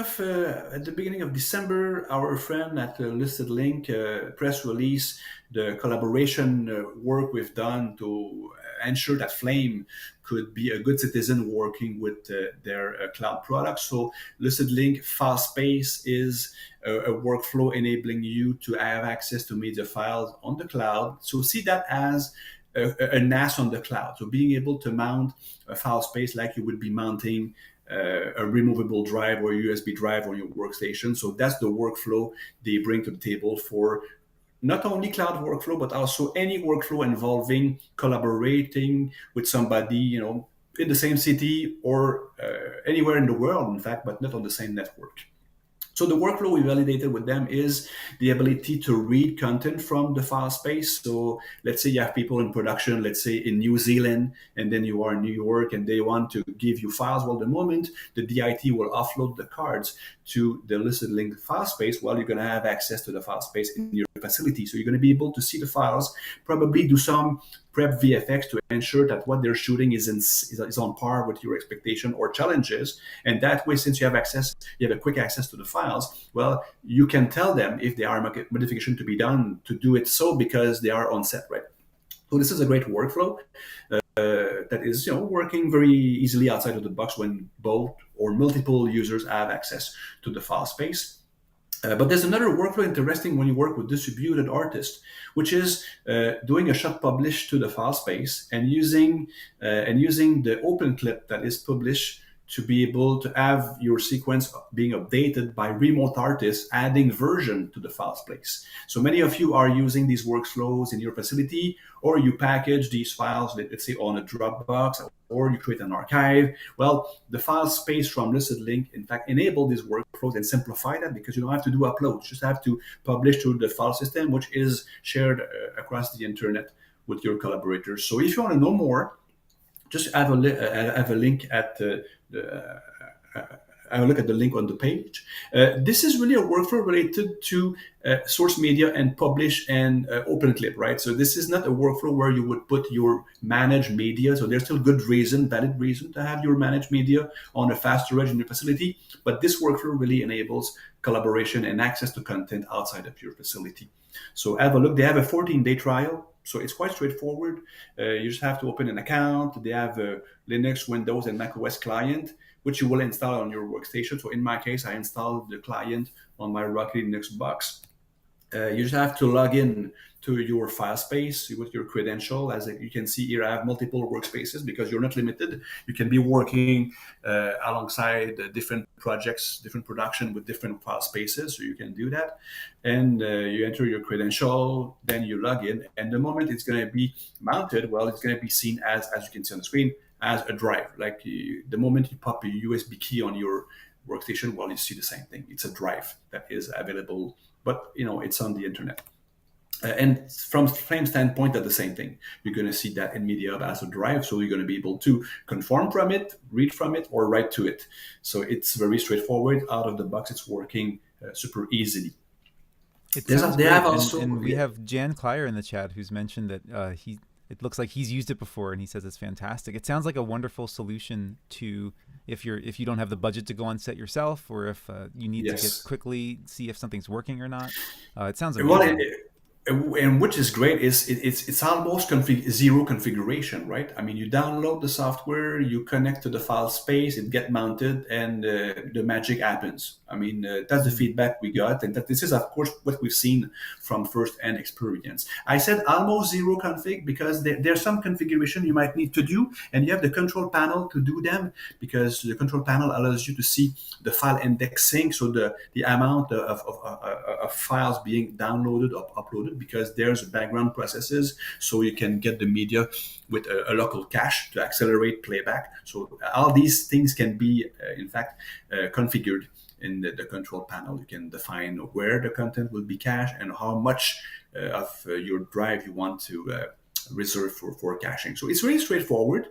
of December, our friend at LucidLink press release the collaboration work we've done to ensure that Flame could be a good citizen working with their cloud products. So LucidLink FileSpace is a workflow enabling you to have access to media files on the cloud. So see that as a NAS on the cloud. So being able to mount a file space like you would be mounting a removable drive or a USB drive on your workstation. So that's the workflow they bring to the table for not only cloud workflow, but also any workflow involving collaborating with somebody, in the same city or anywhere in the world, in fact, but not on the same network. So the workflow we validated with them is the ability to read content from the file space. So let's say you have people in production, let's say in New Zealand, and then you are in New York and they want to give you files. Well, the moment the DIT will offload the cards to the LucidLink file space, well, you're going to have access to the file space in your facility. So you're going to be able to see the files, probably do some prep VFX to ensure that what they're shooting is on par with your expectation or challenges. And that way, since you have a quick access to the files, well, you can tell them if there are modifications to be done to do it so because they are on set, right? So this is a great workflow that is working very easily outside of the box when both or multiple users have access to the file space. But there's another workflow interesting when you work with distributed artists, which is doing a shot publish to the file space and using the open clip that is published to be able to have your sequence being updated by remote artists adding version to the file space. So many of you are using these workflows in your facility, or you package these files, let's say on a Dropbox, or you create an archive. Well, the file space from LucidLink, in fact, enable these workflows and simplify that because you don't have to do uploads. You just have to publish to the file system, which is shared across the internet with your collaborators. So if you want to know more, just have a link at have a look at the link on the page. This is really a workflow related to source media and publish and open clip, right? So this is not a workflow where you would put your managed media. So there's still valid reason to have your managed media on a fast storage in your facility. But this workflow really enables collaboration and access to content outside of your facility. So have a look. They have a 14-day trial. So it's quite straightforward. You just have to open an account. They have a Linux, Windows, and macOS client, which you will install on your workstation. So in my case, I installed the client on my Rocky Linux box. You just have to log in to your file space with your credential. As you can see here, I have multiple workspaces because you're not limited. You can be working alongside different projects, different production with different file spaces. So you can do that. And you enter your credential, then you log in. And the moment it's going to be mounted, well, it's going to be seen as you can see on the screen, as a drive. Like the moment you pop a USB key on your workstation, well, you see the same thing. It's a drive that is available, but it's on the internet. And from Flame standpoint, that's the same thing. You're going to see that in MediaHub as a drive, so you're going to be able to conform from it, read from it, or write to it. So it's very straightforward. Out of the box, it's working super easily. They have also, and we have Jan Klyer in the chat who's mentioned that it looks like he's used it before, and he says it's fantastic. It sounds like a wonderful solution to if you don't have the budget to go on set yourself, or if you need to get quickly see if something's working or not. It sounds amazing. And which is great is it's almost zero configuration, right? I mean, you download the software, you connect to the file space, it gets mounted, and the magic happens. I mean, that's the feedback we got, and that this is, of course, what we've seen from first-hand experience. I said almost zero config because there's some configuration you might need to do, and you have the control panel to do them because the control panel allows you to see the file indexing, so the amount of files being downloaded or uploaded, because there's background processes, so you can get the media with a local cache to accelerate playback. So all these things can be, in fact, configured in the control panel. You can define where the content will be cached and how much of your drive you want to reserve for caching. So it's really straightforward.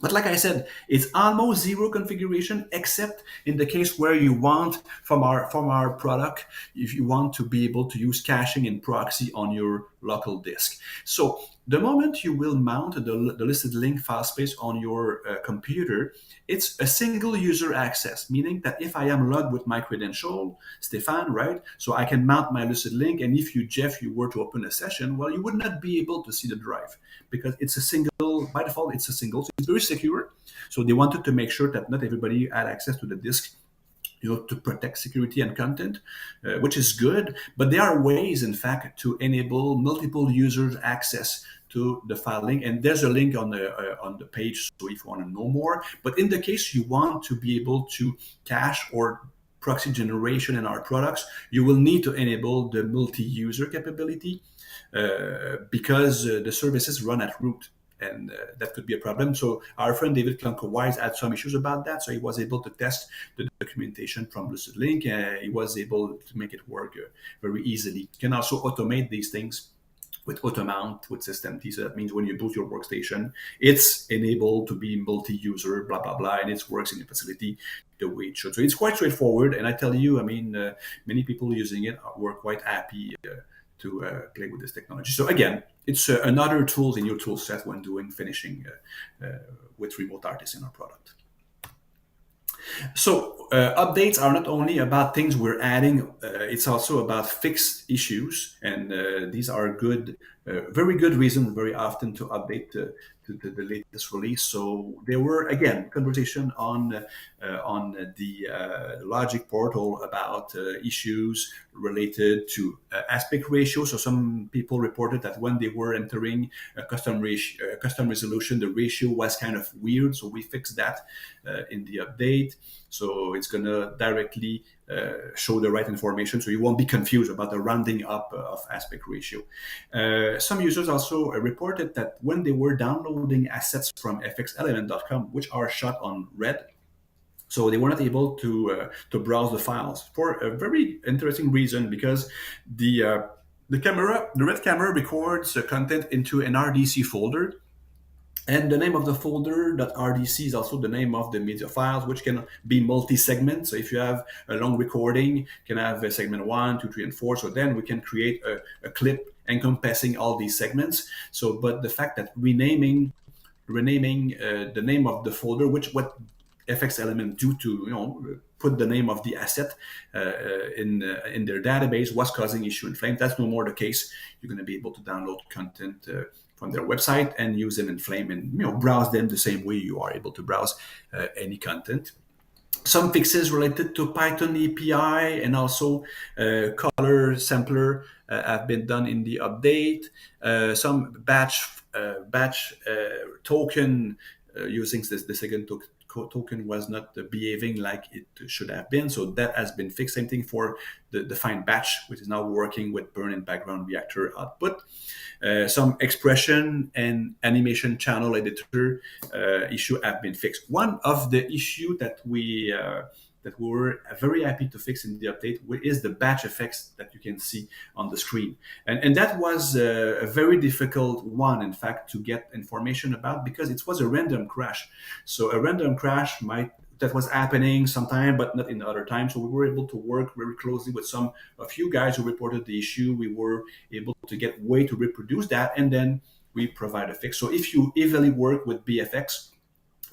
But like I said, it's almost zero configuration, except in the case where you want from our product, if you want to be able to use caching and proxy on your local disk. So the moment you will mount the LucidLink file space on your computer, it's a single user access, meaning that if I am logged with my credential, Stephane, right? So I can mount my LucidLink, and if you, Jeff, you were to open a session, well, you would not be able to see the drive because it's a single, by default, it's a single, so it's very secure. So they wanted to make sure that not everybody had access to the disk, to protect security and content, which is good. But there are ways, in fact, to enable multiple users access to the file link. And there's a link on the page, so if you want to know more. But in the case you want to be able to cache or proxy generation in our products, you will need to enable the multi-user capability because the services run at root. And that could be a problem. So our friend David Klunko-Wise had some issues about that. So he was able to test the documentation from LucidLink. He was able to make it work very easily. You can also automate these things with AutoMount, with System T. So that means when you boot your workstation, it's enabled to be multi-user, blah, blah, blah, and it works in your facility the way it should. So it's quite straightforward. And I tell you, I mean, many people using it were quite happy to play with this technology. So again, it's another tool in your tool set when doing finishing with remote artists in our product. So updates are not only about things we're adding, it's also about fixed issues. And these are good, very good reason very often to update the latest release. So there were, again, conversation on the Logik portal about issues related to aspect ratio. So some people reported that when they were entering a custom resolution, the ratio was kind of weird. So we fixed that in the update. So it's going to directly show the right information, so you won't be confused about the rounding up of aspect ratio. Some users also reported that when they were downloading assets from fxelement.com, which are shot on red, so they were not able to browse the files for a very interesting reason, because the red camera records content into an RDC folder. And the name of the folder .rdc is also the name of the media files, which can be multi-segment. So if you have a long recording, you can have a segment 1, 2, 3, and 4. So then we can create a clip encompassing all these segments. So, but the fact that renaming the name of the folder, what FX Element do to put the name of the asset in their database, was causing issue in Flame. That's no more the case. You're going to be able to download content from their website and use them in Flame, and browse them the same way you are able to browse any content. Some fixes related to Python API and also color sampler have been done in the update. Some batch token using the second token was not behaving like it should have been, so that has been fixed. Same thing for the defined batch, which is now working with burn and background reactor output. Some expression and animation channel editor issue have been fixed. One of the issue that we were very happy to fix in the update is the batch effects that you can see on the screen. And that was a very difficult one, in fact, to get information about, because it was a random crash. So a random crash that was happening sometime, but not in other times. So we were able to work very closely with a few guys who reported the issue. We were able to get way to reproduce that, and then we provide a fix. So if you evenly work with BFX,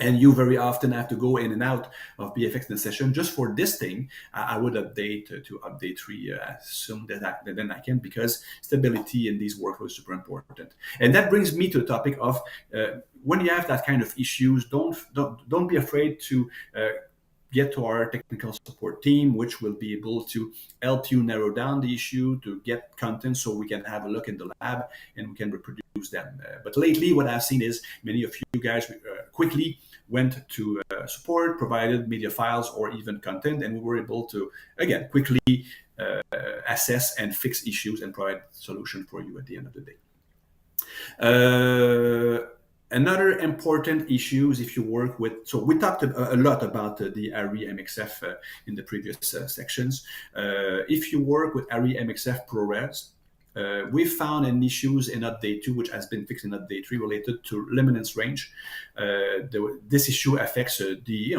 and you very often have to go in and out of BFX in a session, just for this thing, I would update to update 3 as soon as I can, because stability in these workflows is super important. And that brings me to the topic of when you have that kind of issues, don't be afraid to get to our technical support team, which will be able to help you narrow down the issue, to get content so we can have a look in the lab and we can reproduce them. But lately, what I've seen is many of you guys quickly went to support, provided media files or even content, and we were able to, again, quickly assess and fix issues and provide solution for you at the end of the day. Another important issue is if you work with, so we talked a lot about the ARRI MXF in the previous sections. If you work with ARRI MXF ProRes, We found an issues in update 2, which has been fixed in update 3, related to luminance range. This issue affects the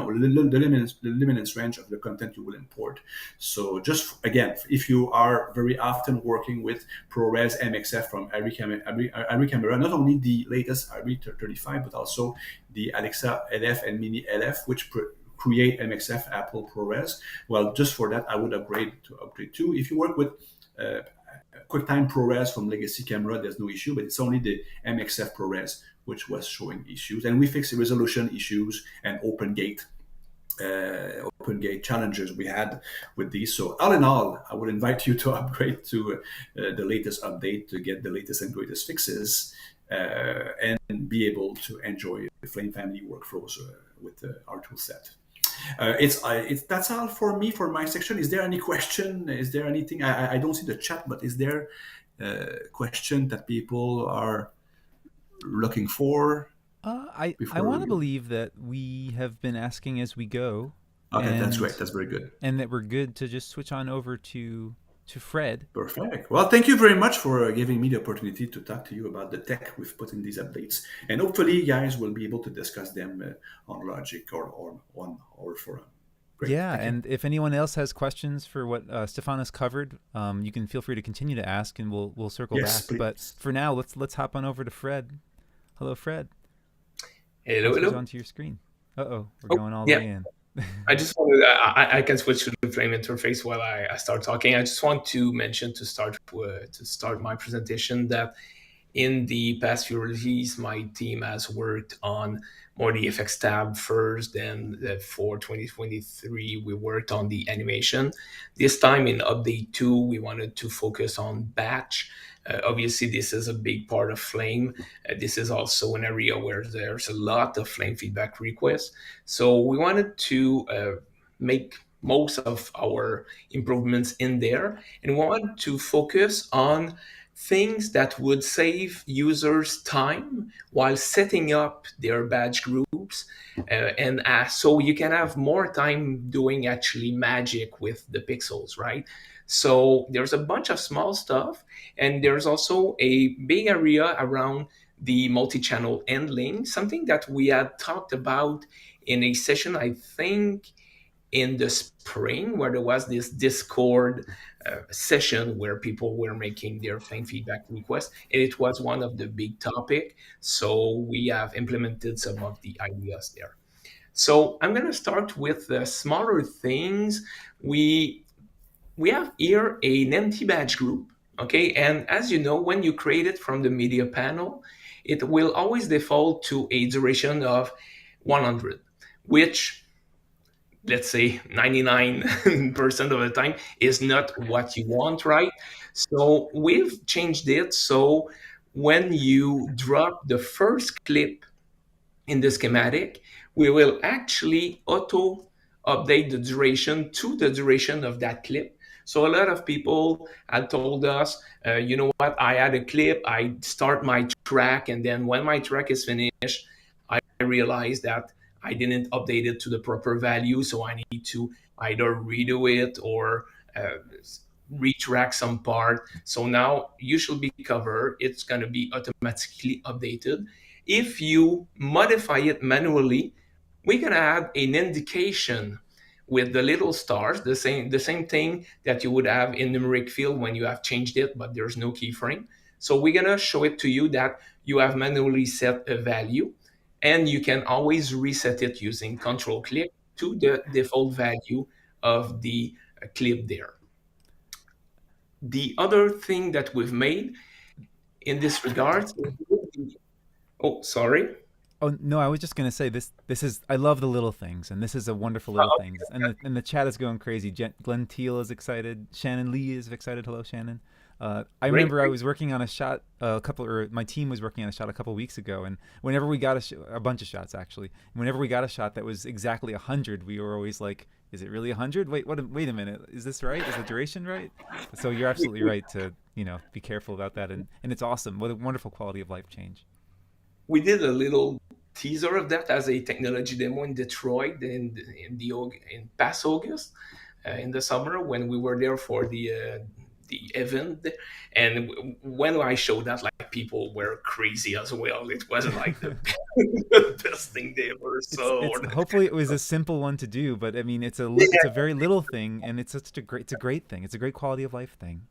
luminance range of the content you will import. So just again, if you are very often working with ProRes MXF from Arri camera, not only the latest Arri 35, but also the Alexa LF and Mini LF, which create MXF Apple ProRes. Well, just for that, I would upgrade to upgrade 2. If you work with QuickTime ProRes from Legacy Camera, there's no issue, but it's only the MXF ProRes which was showing issues. And we fixed the resolution issues and open gate challenges we had with these. So all in all, I would invite you to upgrade to the latest update to get the latest and greatest fixes and be able to enjoy the Flame family workflows with our tool set. That's all for me for my section. Is there any question? Is there anything? I don't see the chat, but is there a question that people are looking for? I want to believe that we have been asking as we go. Okay, that's great. That's very good. And that we're good to just switch on over to Fred. Perfect. Well, thank you very much for giving me the opportunity to talk to you about the tech we've put in these updates. And hopefully you guys will be able to discuss them on Logik or on our forum. Great. Yeah, and if anyone else has questions for what Stephane has covered, you can feel free to continue to ask, and we'll circle back. Please. But for now, let's hop on over to Fred. Hello, Fred. Hello. Onto your screen. We're going all the way in. I just wanted I can switch to the Flame interface while I start talking. I just want to mention to start my presentation that in the past few releases, my team has worked on more the effects tab first. Then for 2023, we worked on the animation. This time in update 2, we wanted to focus on batch. Obviously, this is a big part of Flame. This is also an area where there's a lot of Flame feedback requests. So we wanted to make most of our improvements in there, and we wanted to focus on things that would save users time while setting up their badge groups, and so you can have more time doing actually magic with the pixels, right? So there's a bunch of small stuff, and there's also a big area around the multi-channel handling, something that we had talked about in a session, I think, in the spring, where there was this Discord session where people were making their Flame feedback requests, and it was one of the big topic. So we have implemented some of the ideas there. So I'm going to start with the smaller things. We have here an empty badge group, okay? And as you know, when you create it from the media panel, it will always default to a duration of 100, which, let's say 99% of the time, is not what you want, right? So we've changed it so when you drop the first clip in the schematic, we will actually auto update the duration to the duration of that clip. So a lot of people had told us, you know what, I had a clip, I start my track, and then when my track is finished, I realized that I didn't update it to the proper value, so I need to either redo it or retrack some part. So now you should be covered. It's going to be automatically updated. If you modify it manually, we're going to add an indication with the little stars, the same thing that you would have in numeric field when you have changed it, but there's no keyframe. So we're going to show it to you that you have manually set a value, and you can always reset it using Control-click to the default value of the clip there. The other thing that we've made in this regard, Oh no, I was just gonna say this is, I love the little things, and this is a wonderful little things, and the chat is going crazy. Glenn Teal is excited. Shannon Lee is excited. Hello, Shannon. I remember I was working on a shot my team was working on a shot a couple weeks ago, and whenever we got a bunch of shots actually, whenever we got a shot that was exactly 100, we were always like, is it really 100? Wait a minute, is this right? Is the duration right? So you're absolutely right to be careful about that, and it's awesome. What a wonderful quality of life change. We did a little teaser of that as a technology demo in Detroit in past August, in the summer, when we were there for the event. And when I showed that, like, people were crazy as well. It wasn't like the, the best thing they ever saw. It's hopefully it was a simple one to do, but I mean it's a very little thing, and it's such a great thing. It's a great quality of life thing.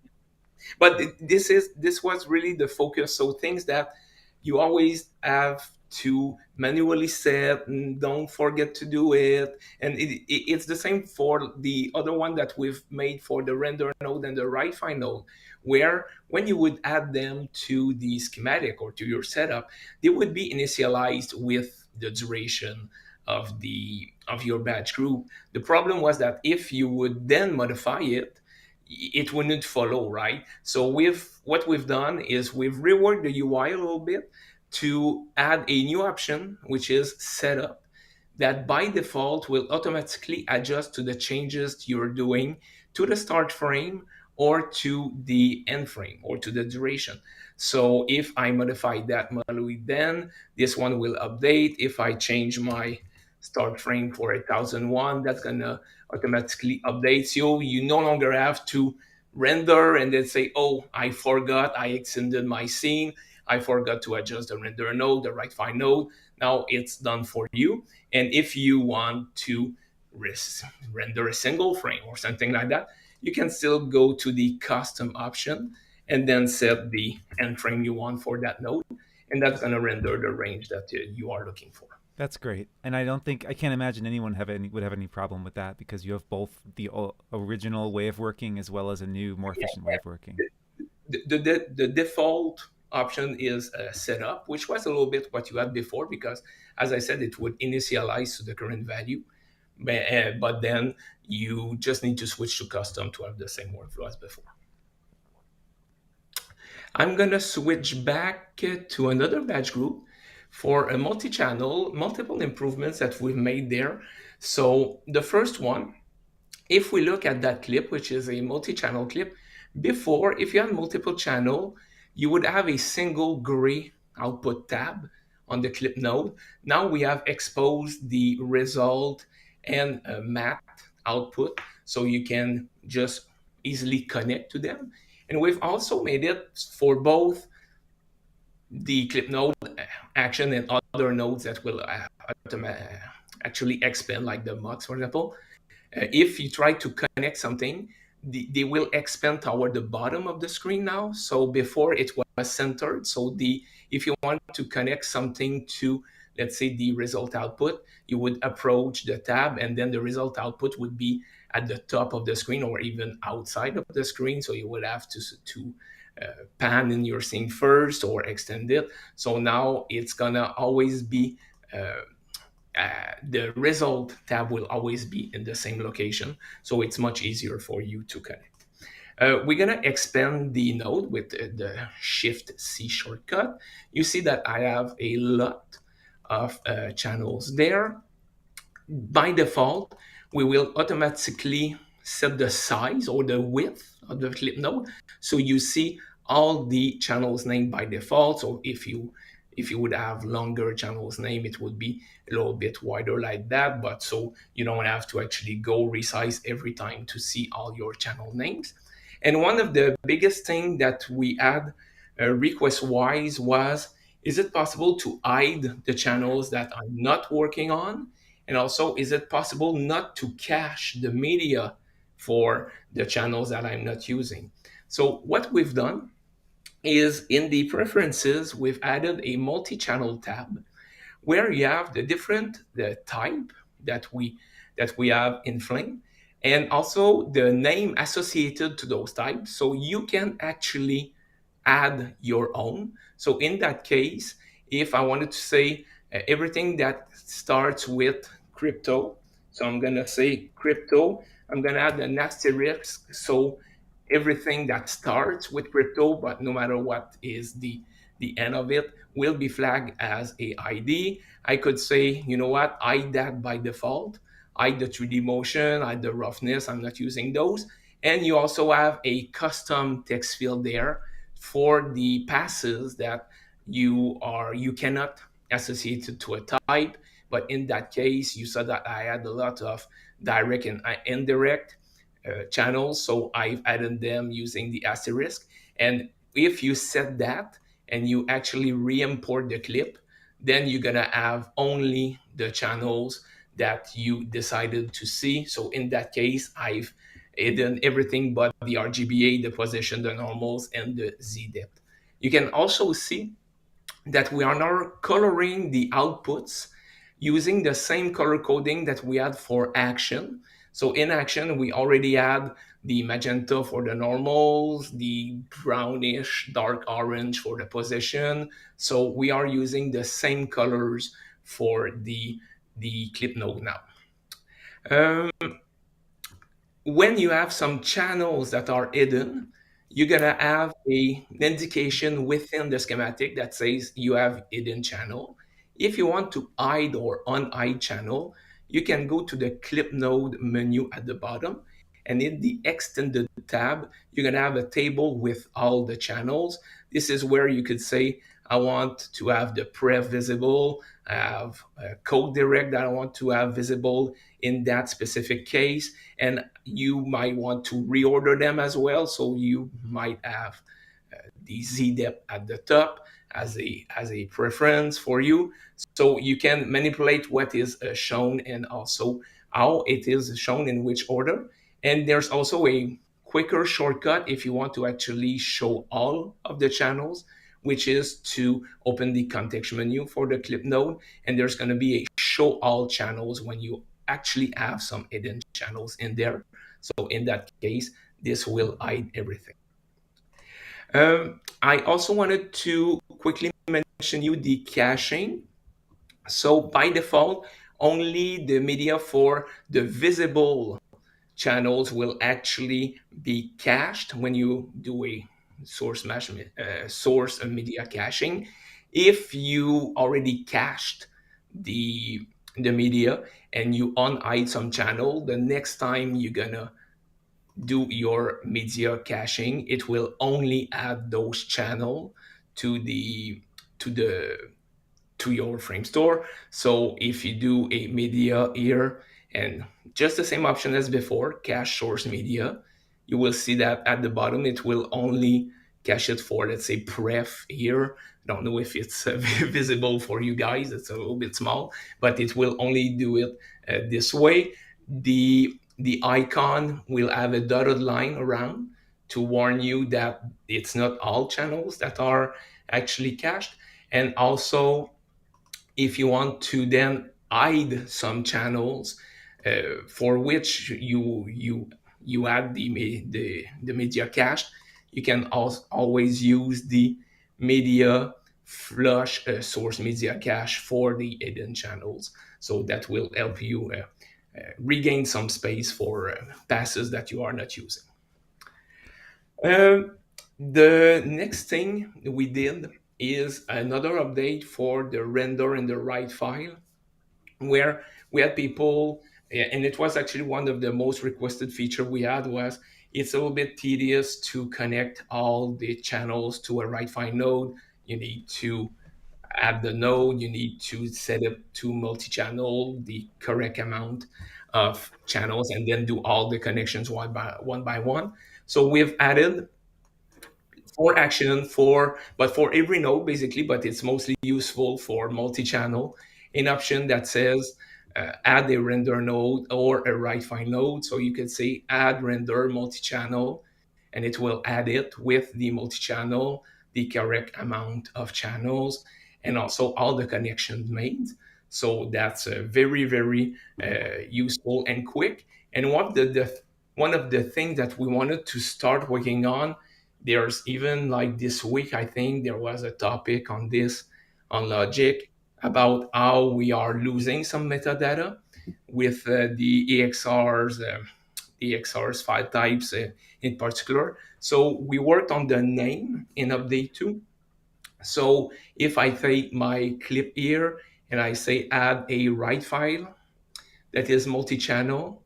But this was really the focus. So things that you always have to manually set, and don't forget to do it. And it's the same for the other one that we've made for the render node and the refine node, where when you would add them to the schematic or to your setup, they would be initialized with the duration of your batch group. The problem was that if you would then modify it, it wouldn't follow, right? So what we've done is we've reworked the UI a little bit to add a new option, which is setup, that by default will automatically adjust to the changes you're doing to the start frame or to the end frame or to the duration. So if I modify that manually, then this one will update. If I change my start frame for 1001, that's gonna automatically update you. You no longer have to render and then say, oh, I forgot, I extended my scene, I forgot to adjust the render node, the refine node. Now it's done for you. And if you want to render a single frame or something like that, you can still go to the custom option and then set the end frame you want for that node. And that's going to render the range that you are looking for. That's great, and I can't imagine anyone would have any problem with that, because you have both the original way of working as well as a new, more efficient way of working. The default option is setup, which was a little bit what you had before, because as I said, it would initialize to the current value, but then you just need to switch to custom to have the same workflow as before. I'm gonna switch back to another batch group for a multi-channel, multiple improvements that we've made there. So the first one, if we look at that clip, which is a multi-channel clip, before, if you had multiple channel, you would have a single gray output tab on the clip node. Now we have exposed the result and matte output, so you can just easily connect to them. And we've also made it for both the clip node action and other nodes that will actually expand, like the mux, for example. If you try to connect something, they will expand toward the bottom of the screen now. So before it was centered. So if you want to connect something to, let's say, the result output, you would approach the tab, and then the result output would be at the top of the screen or even outside of the screen. So you would have to pan in your scene first or extend it. So now it's gonna always be the result tab will always be in the same location, so it's much easier for you to connect. We're gonna expand the node with the Shift C shortcut. You see that I have a lot of channels there. By default, we will automatically set the size or the width of the clip node, so you see all the channels named by default. So if you would have longer channels name, it would be a little bit wider like that, but so you don't have to actually go resize every time to see all your channel names. And one of the biggest thing that we had request wise was, is it possible to hide the channels that I'm not working on? And also, is it possible not to cache the media for the channels that I'm not using? So what we've done is, in the preferences, we've added a multi-channel tab where you have the type that we have in Flame, and also the name associated to those types. So you can actually add your own. So in that case, if I wanted to say everything that starts with crypto, so I'm gonna say crypto, I'm gonna add an asterisk, so everything that starts with crypto, but no matter what is the end of it, will be flagged as a ID. I could say, you know what, hide that by default, hide the 3D motion, hide the roughness, I'm not using those. And you also have a custom text field there for the passes that you cannot associate it to a type. But in that case, you saw that I had a lot of direct and indirect. channels. So I've added them using the asterisk. And if you set that and you actually re-import the clip, then you're gonna have only the channels that you decided to see. So in that case, I've hidden everything but the RGBA, the position, the normals, and the Z depth. You can also see that we are now coloring the outputs using the same color coding that we had for action. So in action, we already had the magenta for the normals, the brownish dark orange for the position. So we are using the same colors for the clip node now. When you have some channels that are hidden, you're gonna have an indication within the schematic that says you have hidden channel. If you want to hide or unhide channel, you can go to the clip node menu at the bottom, and in the extended tab, you're gonna have a table with all the channels. This is where you could say, I want to have the pref visible, I have a code direct that I want to have visible in that specific case, and you might want to reorder them as well. So you might have the Z depth at the top as a preference for you. So you can manipulate what is shown and also how it is shown in which order. And there's also a quicker shortcut if you want to actually show all of the channels, which is to open the context menu for the clip node. And there's going to be a show all channels when you actually have some hidden channels in there. So in that case, this will hide everything. I also wanted to quickly mention you the caching. So by default, only the media for the visible channels will actually be cached when you do a source media caching. If you already cached the media and you unhide some channel, the next time you're gonna do your media caching, it will only add those channel to the to the to your frame store. So if you do a media here and just the same option as before, cache source media, you will see that at the bottom it will only cache it for, let's say, pref here. I don't know if it's visible for you guys, it's a little bit small, but it will only do it this way. The icon will have a dotted line around to warn you that it's not all channels that are actually cached. And also, if you want to then hide some channels for which you add the media cache, you can always use the media flush source media cache for the hidden channels. So that will help you regain some space for passes that you are not using. The next thing we did is another update for the render in the right file, where we had people, and it was actually one of the most requested feature we had, was it's a little bit tedious to connect all the channels to a right file node. You need to add the node, you need to set it to multi-channel, the correct amount of channels, and then do all the connections one by one. So we've added for action for every node basically, but it's mostly useful for multi-channel, an option that says add a render node or a right file node. So you can say add render multi-channel, and it will add it with the multi-channel, the correct amount of channels, and also all the connections made. So that's very useful and quick. And one of the things that we wanted to start working on, there's even like this week, I think there was a topic on this on Logik about how we are losing some metadata with the EXRs file types in particular. So we worked on the name in update 2. So if I take my clip here and I say add a right file that is multi-channel,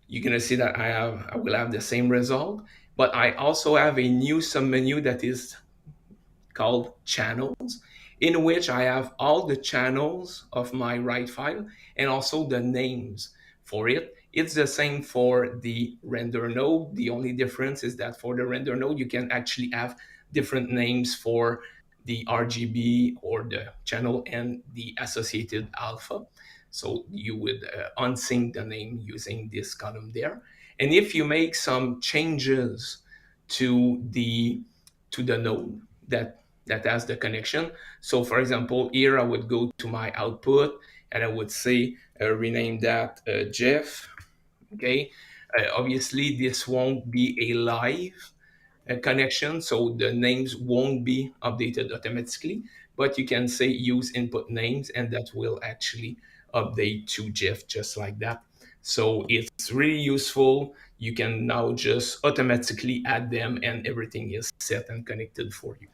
you're gonna see that I will have the same result, but I also have a new submenu that is called channels, in which I have all the channels of my right file and also the names for it. It's the same for the render node. The only difference is that for the render node, you can actually have different names for the RGB or the channel and the associated alpha. So you would unsync the name using this column there. And if you make some changes to the node that has the connection. So for example, here I would go to my output and I would say rename that Jeff. Okay. Obviously, this won't be a live connection, so the names won't be updated automatically. But you can say use input names, and that will actually update to Jeff just like that. So it's really useful. You can now just automatically add them, and everything is set and connected for you.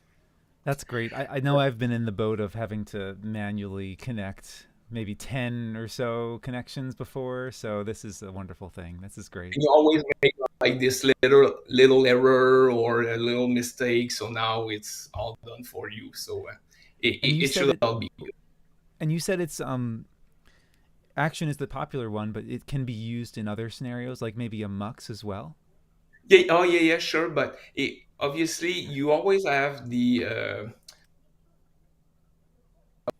That's great. I know I've been in the boat of having to manually connect maybe 10 or so connections before, so this is a wonderful thing. This is great. And you always make like this little error or a little mistake, so now it's all done for you. So it should all be good. And you said it's action is the popular one, but it can be used in other scenarios, like maybe a mux as well. Yeah, oh yeah, sure. But obviously, you always have the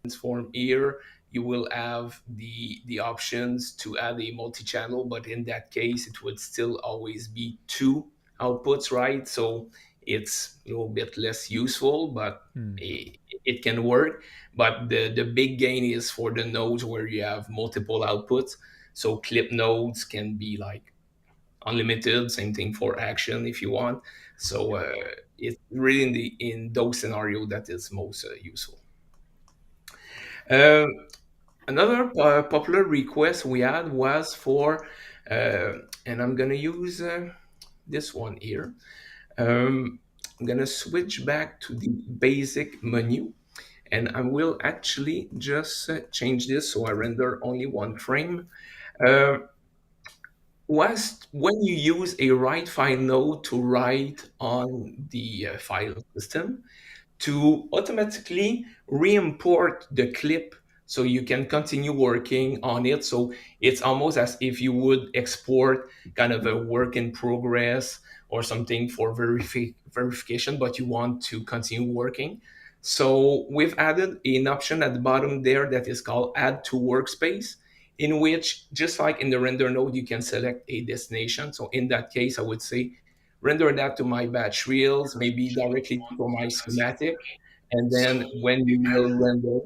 transform here. You will have the options to add a multi-channel, but in that case, it would still always be two outputs, right? So it's a little bit less useful, but it can work. But the big gain is for the nodes where you have multiple outputs. So clip nodes can be like unlimited. Same thing for action if you want. So it's really in those scenarios that is most useful. Another popular request we had was for, and I'm gonna use this one here. I'm gonna switch back to the basic menu, and I will actually just change this so I render only one frame. Was when you use a write file node to write on the file system to automatically re-import the clip so you can continue working on it. So it's almost as if you would export kind of a work in progress or something for verification, but you want to continue working. So we've added an option at the bottom there that is called add to workspace, in which, just like in the render node, you can select a destination. So in that case, I would say render that to my batch reels, maybe directly to my schematic. And then when you will render,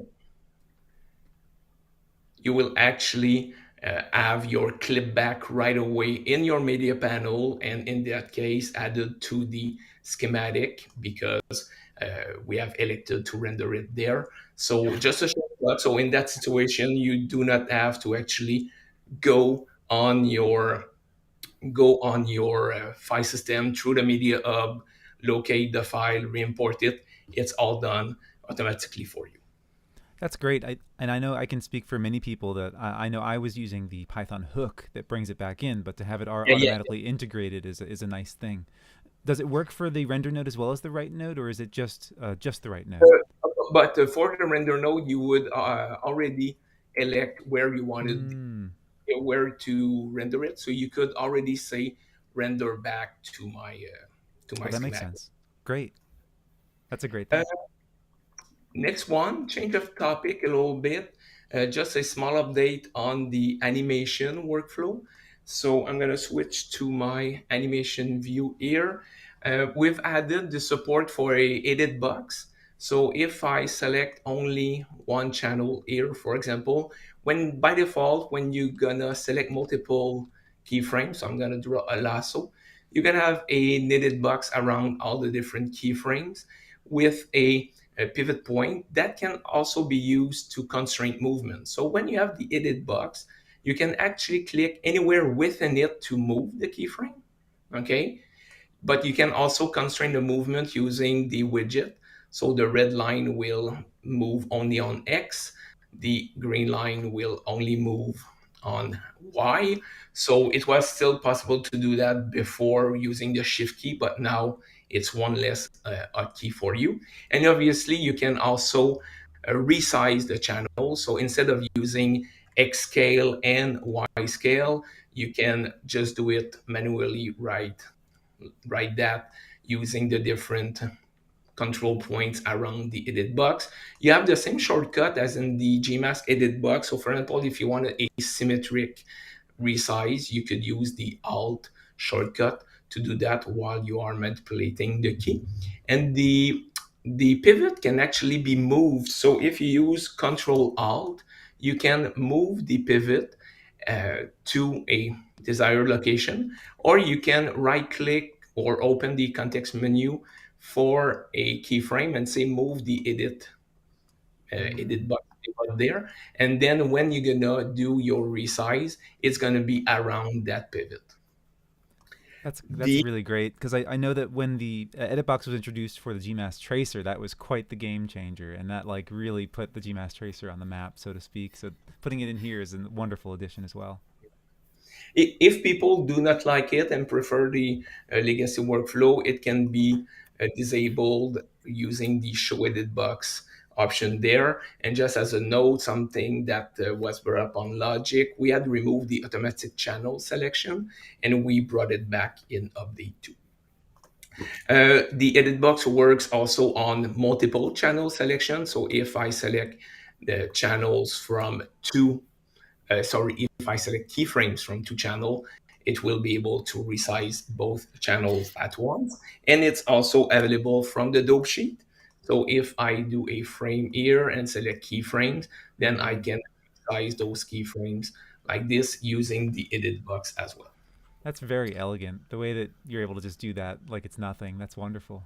you will actually have your clip back right away in your media panel. And in that case, added to the schematic because we have elected to render it there. So just a shortcut. So in that situation, you do not have to actually go on your file system through the media hub, locate the file, re-import it. It's all done automatically for you. That's great. I know I can speak for many people that I know I was using the Python hook that brings it back in, but to have it automatically integrated is a nice thing. Does it work for the render node as well as the write node, or is it just the write node? But for the render node, you would already elect where you wanted where to render it. So you could already say render back to my that makes sense. Great. That's a great thing. Next one, change of topic a little bit. Just a small update on the animation workflow. So I'm going to switch to my animation view here. We've added the support for a edit box. So if I select only one channel here, for example, by default, when you're gonna select multiple keyframes, so I'm gonna draw a lasso, you're gonna have a knitted box around all the different keyframes with a pivot point that can also be used to constrain movement. So when you have the edit box, you can actually click anywhere within it to move the keyframe, okay? But you can also constrain the movement using the widget. So the red line will move only on X, the green line will only move on Y. So it was still possible to do that before using the shift key, but now it's one less hotkey for you. And obviously you can also resize the channel. So instead of using X scale and Y scale, you can just do it manually, right that using the different control points around the edit box. You have the same shortcut as in the Gmask edit box. So for example, if you want a symmetric resize, you could use the Alt shortcut to do that while you are manipulating the key. And the pivot can actually be moved. So if you use Control Alt, you can move the pivot to a desired location, or you can right click or open the context menu for a keyframe and say move the edit button there. And then when you're gonna do your resize, it's gonna be around that pivot. That's really great, because I know that when the edit box was introduced for the GMask tracer, that was quite the game changer, and that like really put the GMask tracer on the map, so to speak. So putting it in here is a wonderful addition as well. If people do not like it and prefer the legacy workflow, it can be disabled using the show edit box option there. And just as a note, something that was brought up on Logik, we had removed the automatic channel selection and we brought it back in update 2. The edit box works also on multiple channel selection. So if I select the channels from if I select keyframes from 2 channels, it will be able to resize both channels at once. And it's also available from the dope sheet. So if I do a frame here and select keyframes, then I can resize those keyframes like this using the edit box as well. That's very elegant. The way that you're able to just do that like it's nothing. That's wonderful.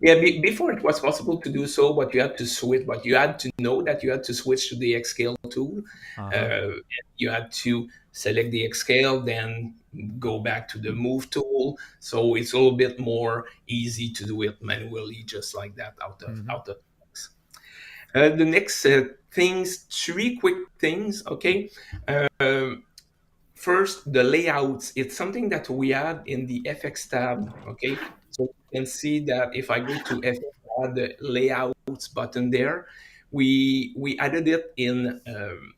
Yeah, before it was possible to do so, but you had to switch. But you had to know that you had to switch to the X scale tool. You had to select the X scale, then go back to the move tool. So it's a little bit more easy to do it manually, just like that out of the box. The next things, 3 quick things. Okay. First, the layouts. It's something that we had in the FX tab. Okay, so you can see that if I go to FX tab, the layouts button there, we added it in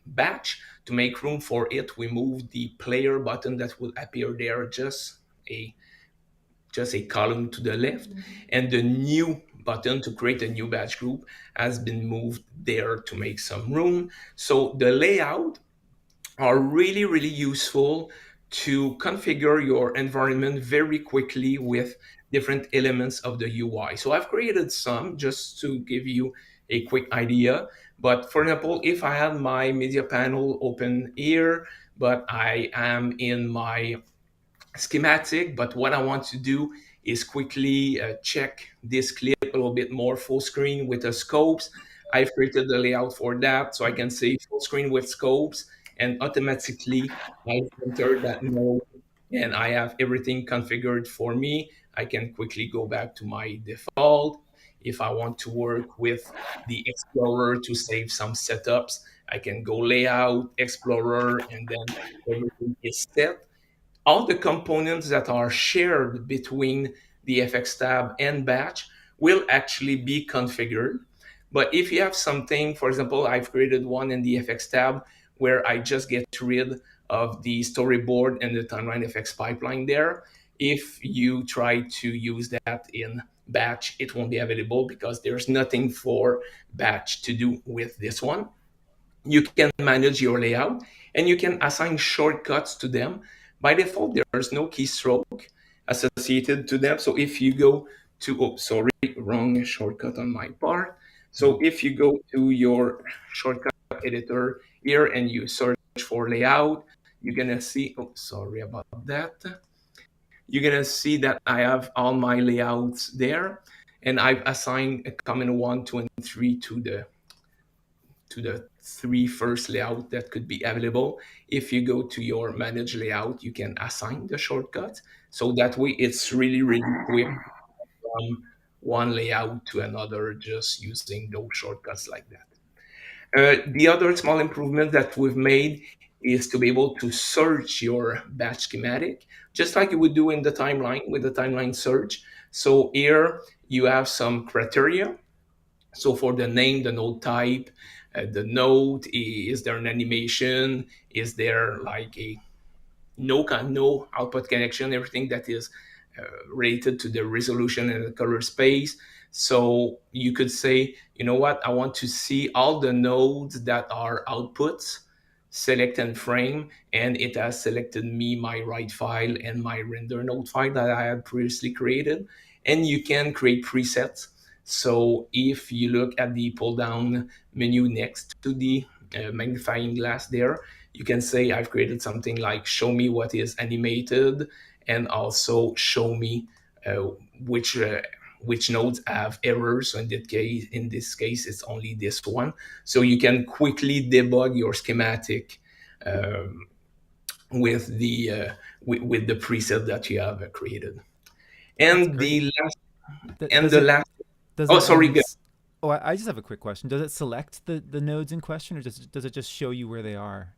batch to make room for it. We moved the player button that will appear there, just a column to the left, and the new button to create a new batch group has been moved there to make some room. So the layout are really, really useful to configure your environment very quickly with different elements of the UI. So I've created some just to give you a quick idea. But for example, if I have my media panel open here, but I am in my schematic, but what I want to do is quickly check this clip a little bit more full screen with the scopes. I've created the layout for that, so I can say full screen with scopes, and automatically I enter that mode and I have everything configured for me. I can quickly go back to my default. If I want to work with the Explorer to save some setups, I can go layout, Explorer, and then everything is set. All the components that are shared between the FX tab and batch will actually be configured. But if you have something, for example, I've created one in the FX tab where I just get rid of the storyboard and the timeline FX pipeline there. If you try to use that in batch, it won't be available because there's nothing for batch to do with this one. You can manage your layout and you can assign shortcuts to them. By default, there's no keystroke associated to them. So if you go to, wrong shortcut on my part. So if you go to your shortcut editor here and you search for layout, you're gonna see, sorry about that. You're gonna see that I have all my layouts there, and I've assigned a common 1, 2, and 3 to the 3 first layout that could be available. If you go to your manage layout, you can assign the shortcut. So that way it's really, really quick from one layout to another, just using those shortcuts like that. The other small improvement that we've made is to be able to search your batch schematic, just like you would do in the timeline with the timeline search. So here you have some criteria. So for the name, the node type, the node, is there an animation? Is there like a no output connection, everything that is related to the resolution and the color space. So you could say, you know what, I want to see all the nodes that are outputs, select and frame, and it has selected me my write file and my render node file that I had previously created. And you can create presets. So if you look at the pull down menu next to the magnifying glass there, you can say I've created something like show me what is animated, and also show me which nodes have errors. So in this case, it's only this one. So you can quickly debug your schematic with the preset that you have created. And the last, Does oh, it, sorry. I just have a quick question. Does it select the nodes in question, or does it just show you where they are?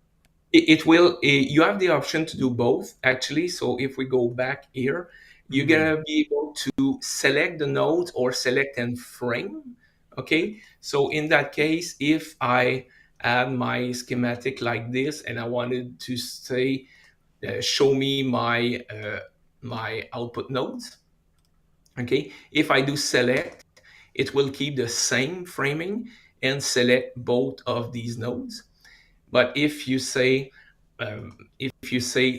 It will. You have the option to do both, actually. So if we go back here, you're gonna be able to select the node or select and frame. Okay. So in that case, if I add my schematic like this, and I wanted to say, show me my output nodes. Okay. If I do select, it will keep the same framing and select both of these nodes. But if you say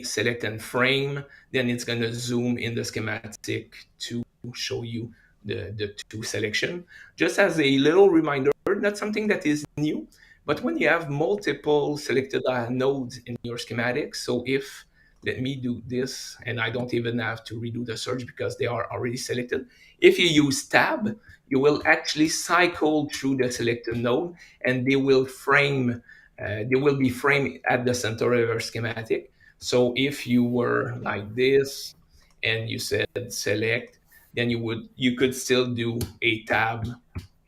select and frame, then it's going to zoom in the schematic to show you the two selection. Just as a little reminder, not something that is new, but when you have multiple selected nodes in your schematic, so if, let me do this, and I don't even have to redo the search because they are already selected. If you use tab, you will actually cycle through the selected node, and they will be framed at the center of your schematic. So if you were like this and you said select, then you could still do a tab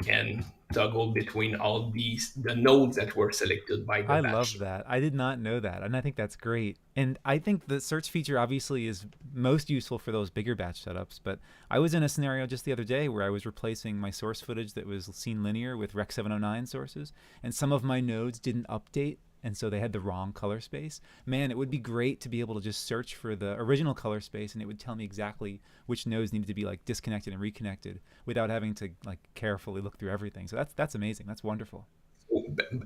and toggle between all the nodes that were selected by the I batch. love that. I did not know that, and I think that's great. And I think the search feature obviously is most useful for those bigger batch setups, but I was in a scenario just the other day where I was replacing my source footage that was seen linear with Rec 709 sources, and some of my nodes didn't update, and so they had the wrong color space. Man, it would be great to be able to just search for the original color space, and it would tell me exactly which nodes needed to be like disconnected and reconnected without having to like carefully look through everything. So that's amazing. That's wonderful.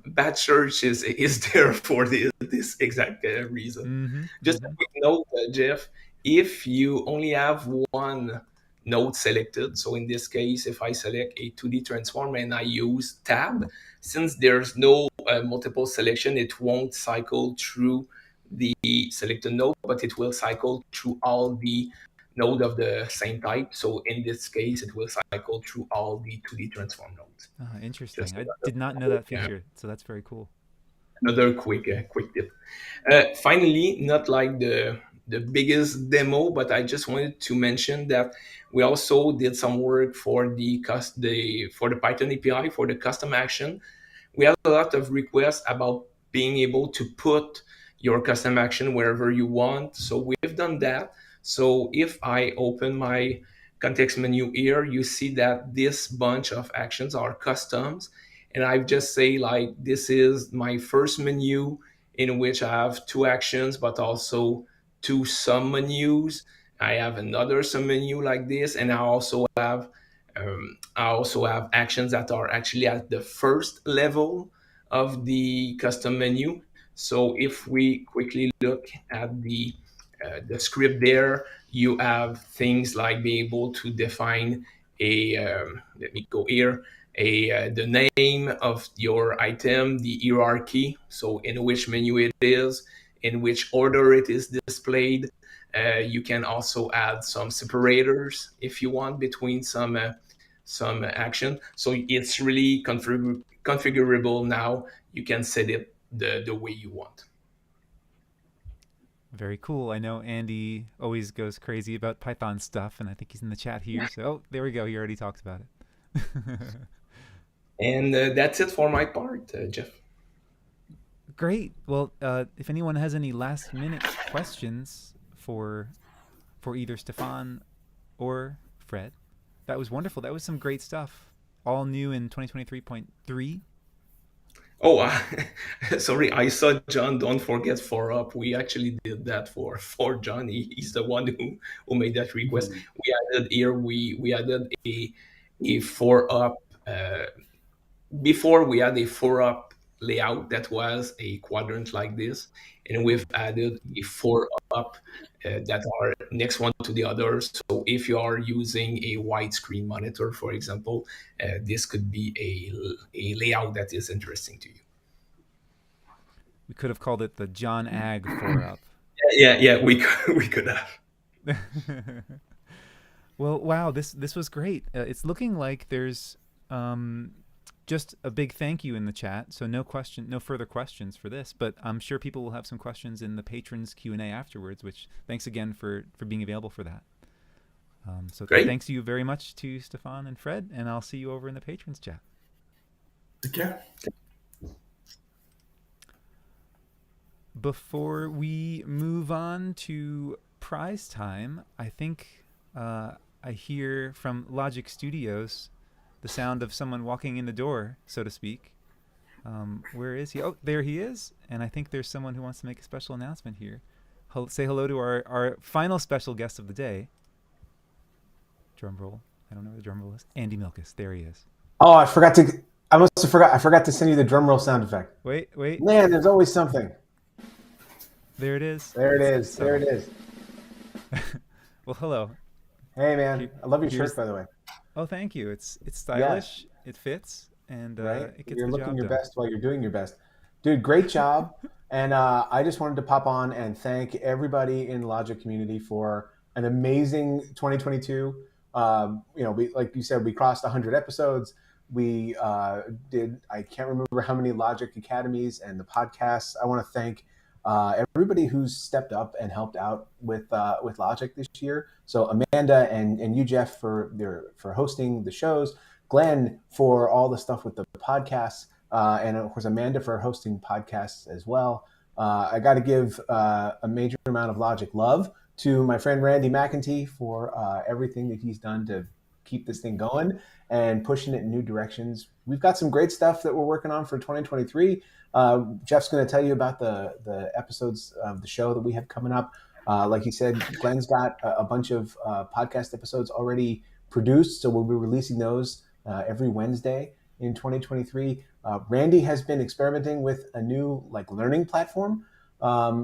Batch search is there for this exact reason. Just a quick note, Jeff, if you only have one node selected, so in this case, if I select a 2D transform and I use tab, since there's no multiple selection, it won't cycle through the selected node, but it will cycle through all the node of the same type. So in this case, it will cycle through all the 2D transform nodes. Interesting. I did not know that feature, so that's very cool. Another quick tip. Finally, not like the biggest demo, but I just wanted to mention that we also did some work for the Python API for the custom action. We have a lot of requests about being able to put your custom action wherever you want. So we've done that. So if I open my context menu here, you see that this bunch of actions are customs. And I just say like, this is my first menu in which I have two actions, but also two sub menus. I have another sub menu like this, and I also have actions that are actually at the first level of the custom menu. So if we quickly look at the script there, you have things like being able to define let me go here, the name of your item, the hierarchy, so in which menu it is, in which order it is displayed. You can also add some separators if you want between some action. So it's really configurable now. You can set it the way you want. Very cool. I know Andy always goes crazy about Python stuff, and I think he's in the chat here. So there we go. He already talks about it. And that's it for my part, Jeff. Great. Well, if anyone has any last-minute questions for either Stephane or Fred, that was wonderful. That was some great stuff. All new in 2023.3. Oh, sorry, I saw John. Don't forget for up. We actually did that for John. He's the one who made that request. Mhm. We added here. We added a for up. Before we had a four up layout that was a quadrant like this, and we've added a four up that are next one to the other. So if you are using a widescreen monitor, for example, this could be a layout that is interesting to you. We could have called it the John Ag 4-up. Yeah, we could have. Well, wow, this was great. It's looking like there's just a big thank you in the chat. So no further questions for this, but I'm sure people will have some questions in the patrons Q&A afterwards, which thanks again for being available for that. So Great. thanks you very much to Stephane and Fred, and I'll see you over in the patrons chat. Take care. Before we move on to prize time, I think I hear from Logik Studios the sound of someone walking in the door, so to speak. Where is he? Oh, there he is. And I think there's someone who wants to make a special announcement here. Say hello to our final special guest of the day. Drum roll. I don't know where the drum roll is. Andy Milkus. There he is. Oh, I forgot to send you the drum roll sound effect. Wait. Man, there's always something. There it is. There it is. There it is. Well, hello. Hey, man. I love your shirt, by the way. Oh, thank you. It's stylish. Yeah. It fits, and right? It gets You're the looking job your done. best while you're doing your best. Dude, great job. And I just wanted to pop on and thank everybody in the Logik community for an amazing 2022. Like you said, we crossed 100 episodes. We did, I can't remember how many Logik Academies and the podcasts. I want to thank everybody who's stepped up and helped out with Logik this year. So Amanda and you, Jeff, for hosting the shows, Glenn for all the stuff with the podcasts, and of course Amanda for hosting podcasts as well. I got to give a major amount of Logik love to my friend Randy McEntee for everything that he's done to keep this thing going and pushing it in new directions. We've got some great stuff that we're working on for 2023. Jeff's going to tell you about the episodes of the show that we have coming up. Like he said, Glenn's got a bunch of podcast episodes already produced, so we'll be releasing those every Wednesday in 2023. Randy has been experimenting with a new learning platform,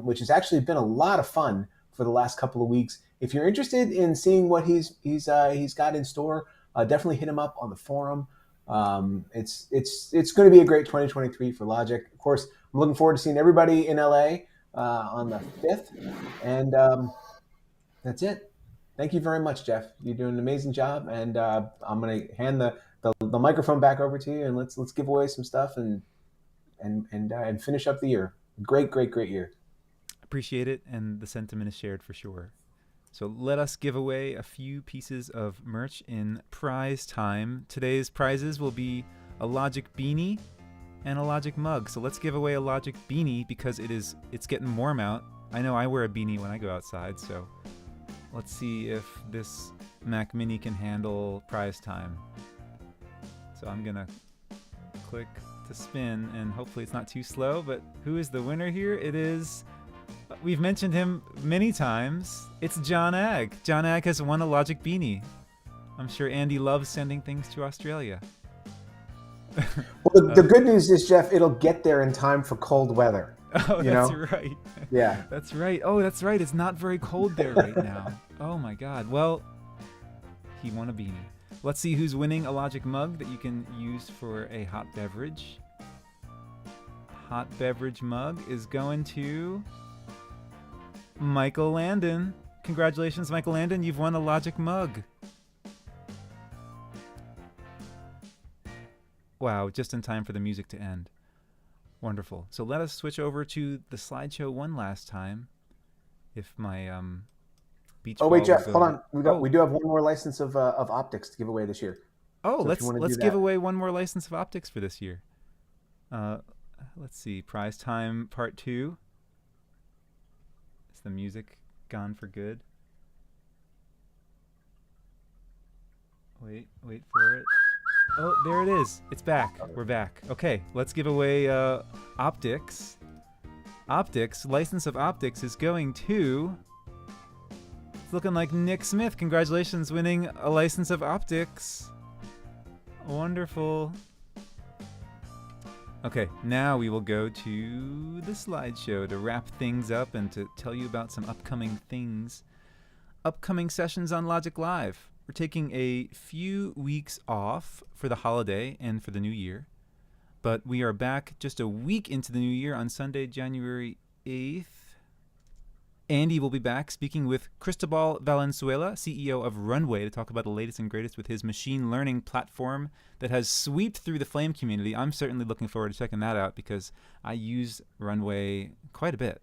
which has actually been a lot of fun for the last couple of weeks. If you're interested in seeing what he's got in store, definitely hit him up on the forum. It's going to be a great 2023 for Logik. Of course, I'm looking forward to seeing everybody in LA on the 5th, and that's it. Thank you very much, Jeff. You're doing an amazing job, and I'm going to hand the microphone back over to you, and let's give away some stuff and finish up the year. Great year. Appreciate it, and the sentiment is shared for sure. So let us give away a few pieces of merch in prize time. Today's prizes will be a Logik beanie and a Logik mug. So let's give away a Logik beanie because it's getting warm out. I know I wear a beanie when I go outside, so let's see if this Mac Mini can handle prize time. So I'm gonna click to spin, and hopefully it's not too slow, but who is the winner here? It is... We've mentioned him many times. It's John Ag. John Ag has won a Logik beanie. I'm sure Andy loves sending things to Australia. Well, the good news is, Jeff, it'll get there in time for cold weather. Oh, that's right. Yeah. That's right. Oh, that's right. It's not very cold there right now. Oh, my God. Well, he won a beanie. Let's see who's winning a Logik mug that you can use for a hot beverage. Hot beverage mug is going to... Michael Landon. Congratulations, Michael Landon. You've won a Logik mug. Wow, just in time for the music to end. Wonderful. So let us switch over to the slideshow one last time. If my beach Oh, wait, ball Jeff, will go... hold on. We do have one more license of optics to give away this year. Oh, so let's give away one more license of optics for this year. Let's see. Prize time part 2. Is the music gone for good? Wait for it. Oh, there it is. It's back. We're back. Okay, let's give away optics. Optics, license of optics is going to... It's looking like Nick Smith. Congratulations, winning a license of optics. Wonderful. Okay, now we will go to the slideshow to wrap things up and to tell you about some upcoming things. Upcoming sessions on Logic Live. We're taking a few weeks off for the holiday and for the new year, but we are back just a week into the new year on Sunday, January 8th. Andy will be back speaking with Cristobal Valenzuela, CEO of Runway, to talk about the latest and greatest with his machine learning platform that has swept through the Flame community. I'm certainly looking forward to checking that out because I use Runway quite a bit.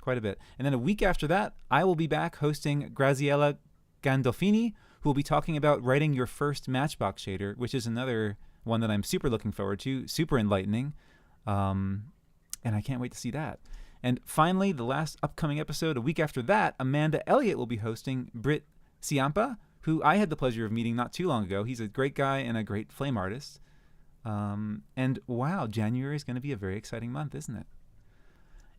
And then a week after that, I will be back hosting Graziella Gandolfini, who will be talking about writing your first Matchbox shader, which is another one that I'm super looking forward to, super enlightening, and I can't wait to see that. And finally, the last upcoming episode, a week after that, Amanda Elliott will be hosting Britt Ciampa, who I had the pleasure of meeting not too long ago. He's a great guy and a great flame artist. And wow, January is going to be a very exciting month, isn't it?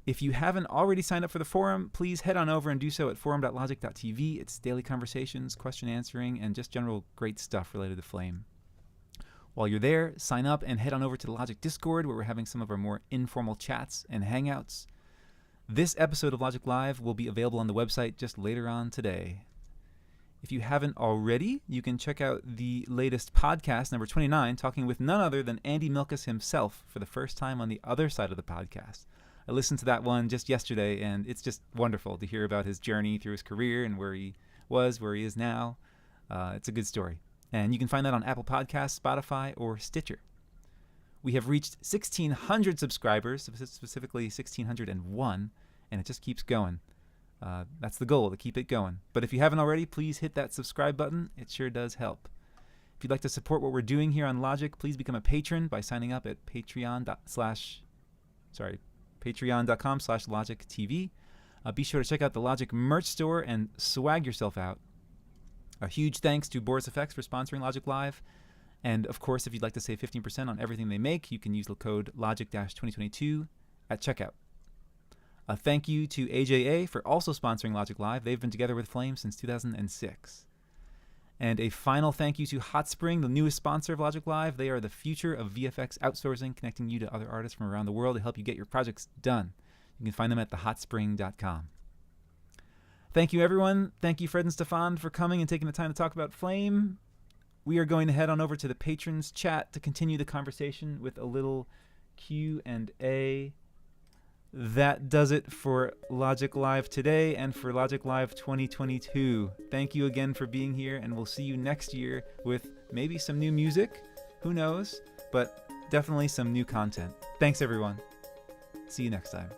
If you haven't already signed up for the forum, please head on over and do so at forum.logic.tv. It's daily conversations, question answering, and just general great stuff related to Flame. While you're there, sign up and head on over to the Logic Discord, where we're having some of our more informal chats and hangouts. This episode of Logic Live will be available on the website just later on today. If you haven't already, you can check out the latest podcast, number 29, talking with none other than Andy Milkus himself for the first time on the other side of the podcast. I listened to that one just yesterday, and it's just wonderful to hear about his journey through his career and where he was, where he is now. It's a good story. And you can find that on Apple Podcasts, Spotify, or Stitcher. We have reached 1,600 subscribers, specifically 1,601, and it just keeps going. That's the goal, to keep it going. But if you haven't already, please hit that subscribe button. It sure does help. If you'd like to support what we're doing here on Logic, please become a patron by signing up at patreon.com/LogicTV. Be sure to check out the Logic merch store and swag yourself out. A huge thanks to Boris FX for sponsoring Logic Live. And of course, if you'd like to save 15% on everything they make, you can use the code Logic-2022 at checkout. A thank you to AJA for also sponsoring Logic Live. They've been together with Flame since 2006. And a final thank you to Hotspring, the newest sponsor of Logic Live. They are the future of VFX outsourcing, connecting you to other artists from around the world to help you get your projects done. You can find them at thehotspring.com. Thank you, everyone. Thank you, Fred and Stephane, for coming and taking the time to talk about Flame. We are going to head on over to the patrons chat to continue the conversation with a little Q&A. That does it for Logic Live today and for Logic Live 2022. Thank you again for being here, and we'll see you next year with maybe some new music. Who knows? But definitely some new content. Thanks, everyone. See you next time.